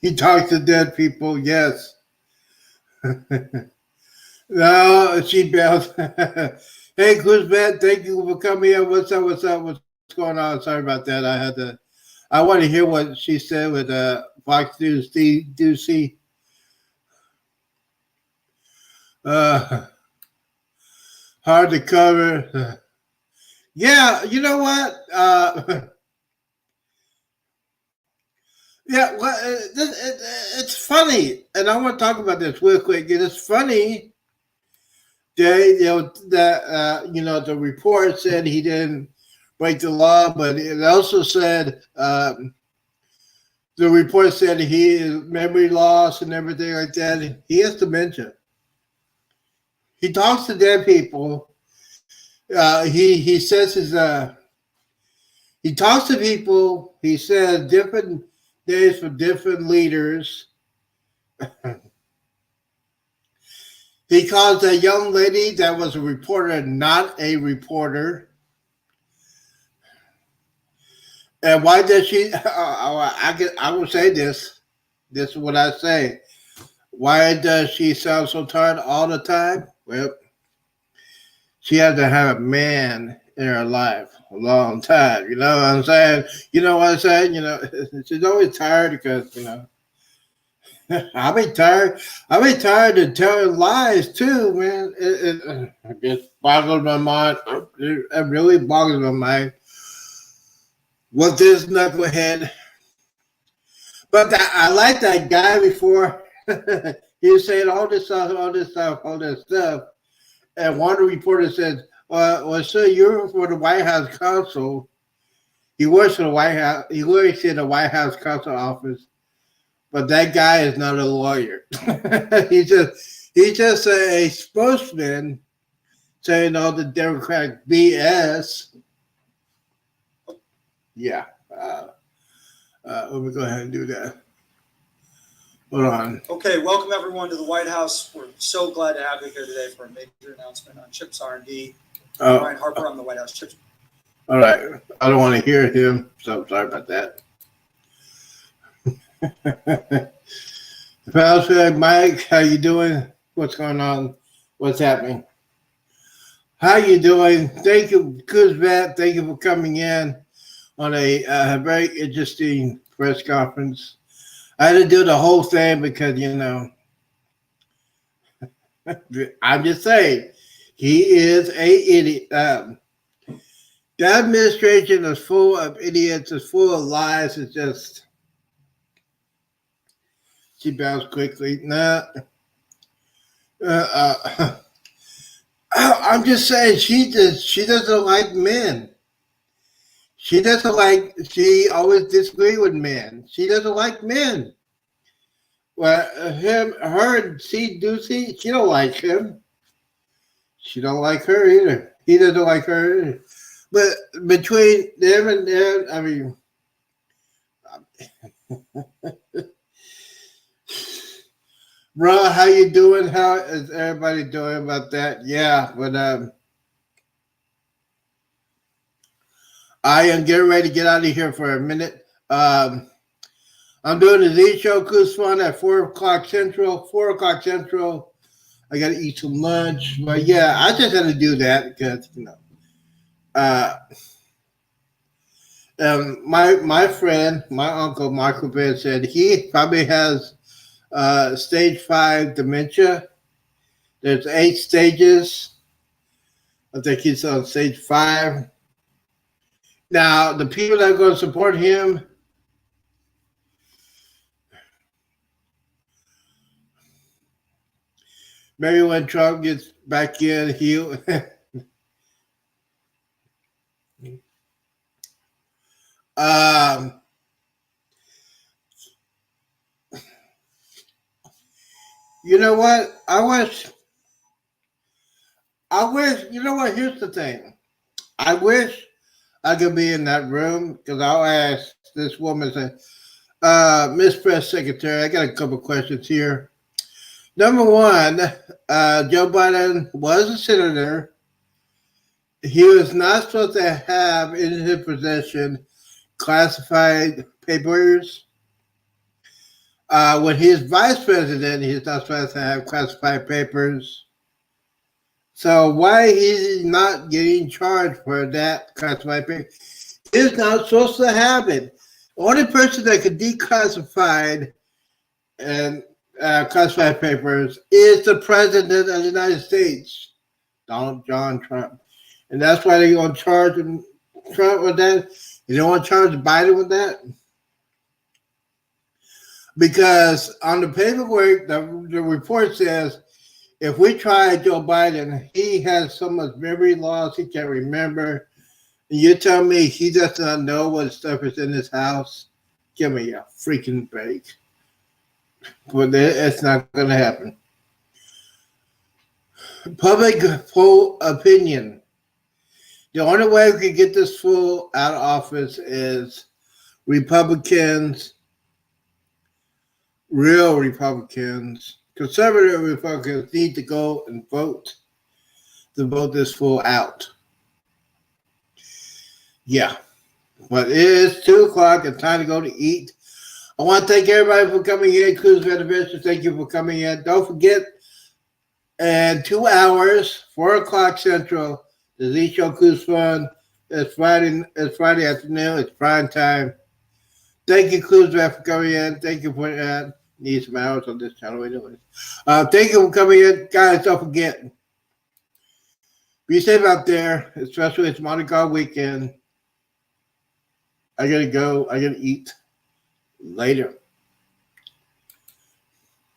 B: He talks to dead people, yes. No, she bells. Hey, Kuzmet, thank you for coming in. What's up? What's going on? Sorry about that. I want to hear what she said with Fox News Ducey. Hard to cover. Yeah, you know what? Yeah, well, it's funny, and I want to talk about this real quick. It's funny that the report said he didn't break the law, but it also said the report said he is memory loss and everything like that. He has dementia. He talks to dead people. He says he talks to people. He says different days for different leaders. He calls that young lady that was a reporter not a reporter. And why does she? I will say this. This is what I say. Why does she sound so tired all the time? Well, she had to have a man in her life a long time. You know what I'm saying? You know what I'm saying? You know, she's always tired because, you know, I'll be tired. I'll be tired of telling lies too, man. It just boggles my mind. It really boggles my mind. What this knucklehead? But I like that guy before. He was saying all this stuff. And one reporter said, well, sir, you're for the White House counsel. He works for the White House. He works in the White House counsel office. But that guy is not a lawyer. He's just a spokesman saying all the Democratic BS. Yeah. Let me go ahead and do that. Hold on.
R: Okay, welcome everyone to the White House. We're so glad to have you here today for a major announcement on CHIPS R&D. Brian Harper on the White House CHIPS.
B: All right. I don't want to hear him, so sorry about that. Mike, how you doing? What's going on? What's happening? How you doing? Thank you, Kuzbat. Thank you for coming in on a very interesting press conference. I had to do the whole thing because, you know, I'm just saying, he is an idiot. The administration is full of idiots, is full of lies. It's just, she bounced quickly. Nah. I'm just saying she doesn't like men. She always disagree with men. She doesn't like men. Well, her and C. Ducey, she don't like him. She don't like her either. He doesn't like her either. But between them and them, I mean, bro, how you doing? How is everybody doing about that? Yeah, but I am getting ready to get out of here for a minute. I'm doing the Z Show Cruise Fun at 4 o'clock Central. 4 o'clock Central. I got to eat some lunch. But yeah, I just had to do that because, you know. My friend, my uncle, Michael Bear, said he probably has stage 5 dementia. There's 8 stages. I think he's on stage 5. Now, the people that are going to support him, maybe when Trump gets back in, he'll... You know what? I wish, you know what? Here's the thing. I wish I could be in that room because I'll ask this woman, Miss Press Secretary, I got a couple questions here. Number one, Joe Biden was a senator. He was not supposed to have in his possession classified papers. When he's vice president, he's not supposed to have classified papers. So why he's not getting charged for that classified paper? He's not supposed to have it. The only person that could declassify and classified papers is the president of the United States, Donald John Trump. And that's why they're going to charge him, Trump with that. You don't want to charge Biden with that? Because on the paperwork, the report says, if we try Joe Biden, he has so much memory loss, he can't remember. And you tell me he does not know what stuff is in his house? Give me a freaking break. But it's not going to happen. Public poll opinion. The only way we can get this fool out of office is Republicans, real Republicans, conservative Republicans need to go and vote to vote this fool out. Yeah. But it is 2 o'clock. It's time to go to eat. I want to thank everybody for coming in. Cruise Adventures, thank you for coming in. Don't forget, in 2 hours, 4 o'clock Central, the Z Show Cruise Fun. It's Friday afternoon. It's prime time. Thank you, Cruise for coming in. Thank you for that. Need some hours on this channel anyway. Thank you for coming in. Guys, don't forget. Be safe out there, especially it's Mardi Gras weekend. I gotta go. I gotta eat. Later.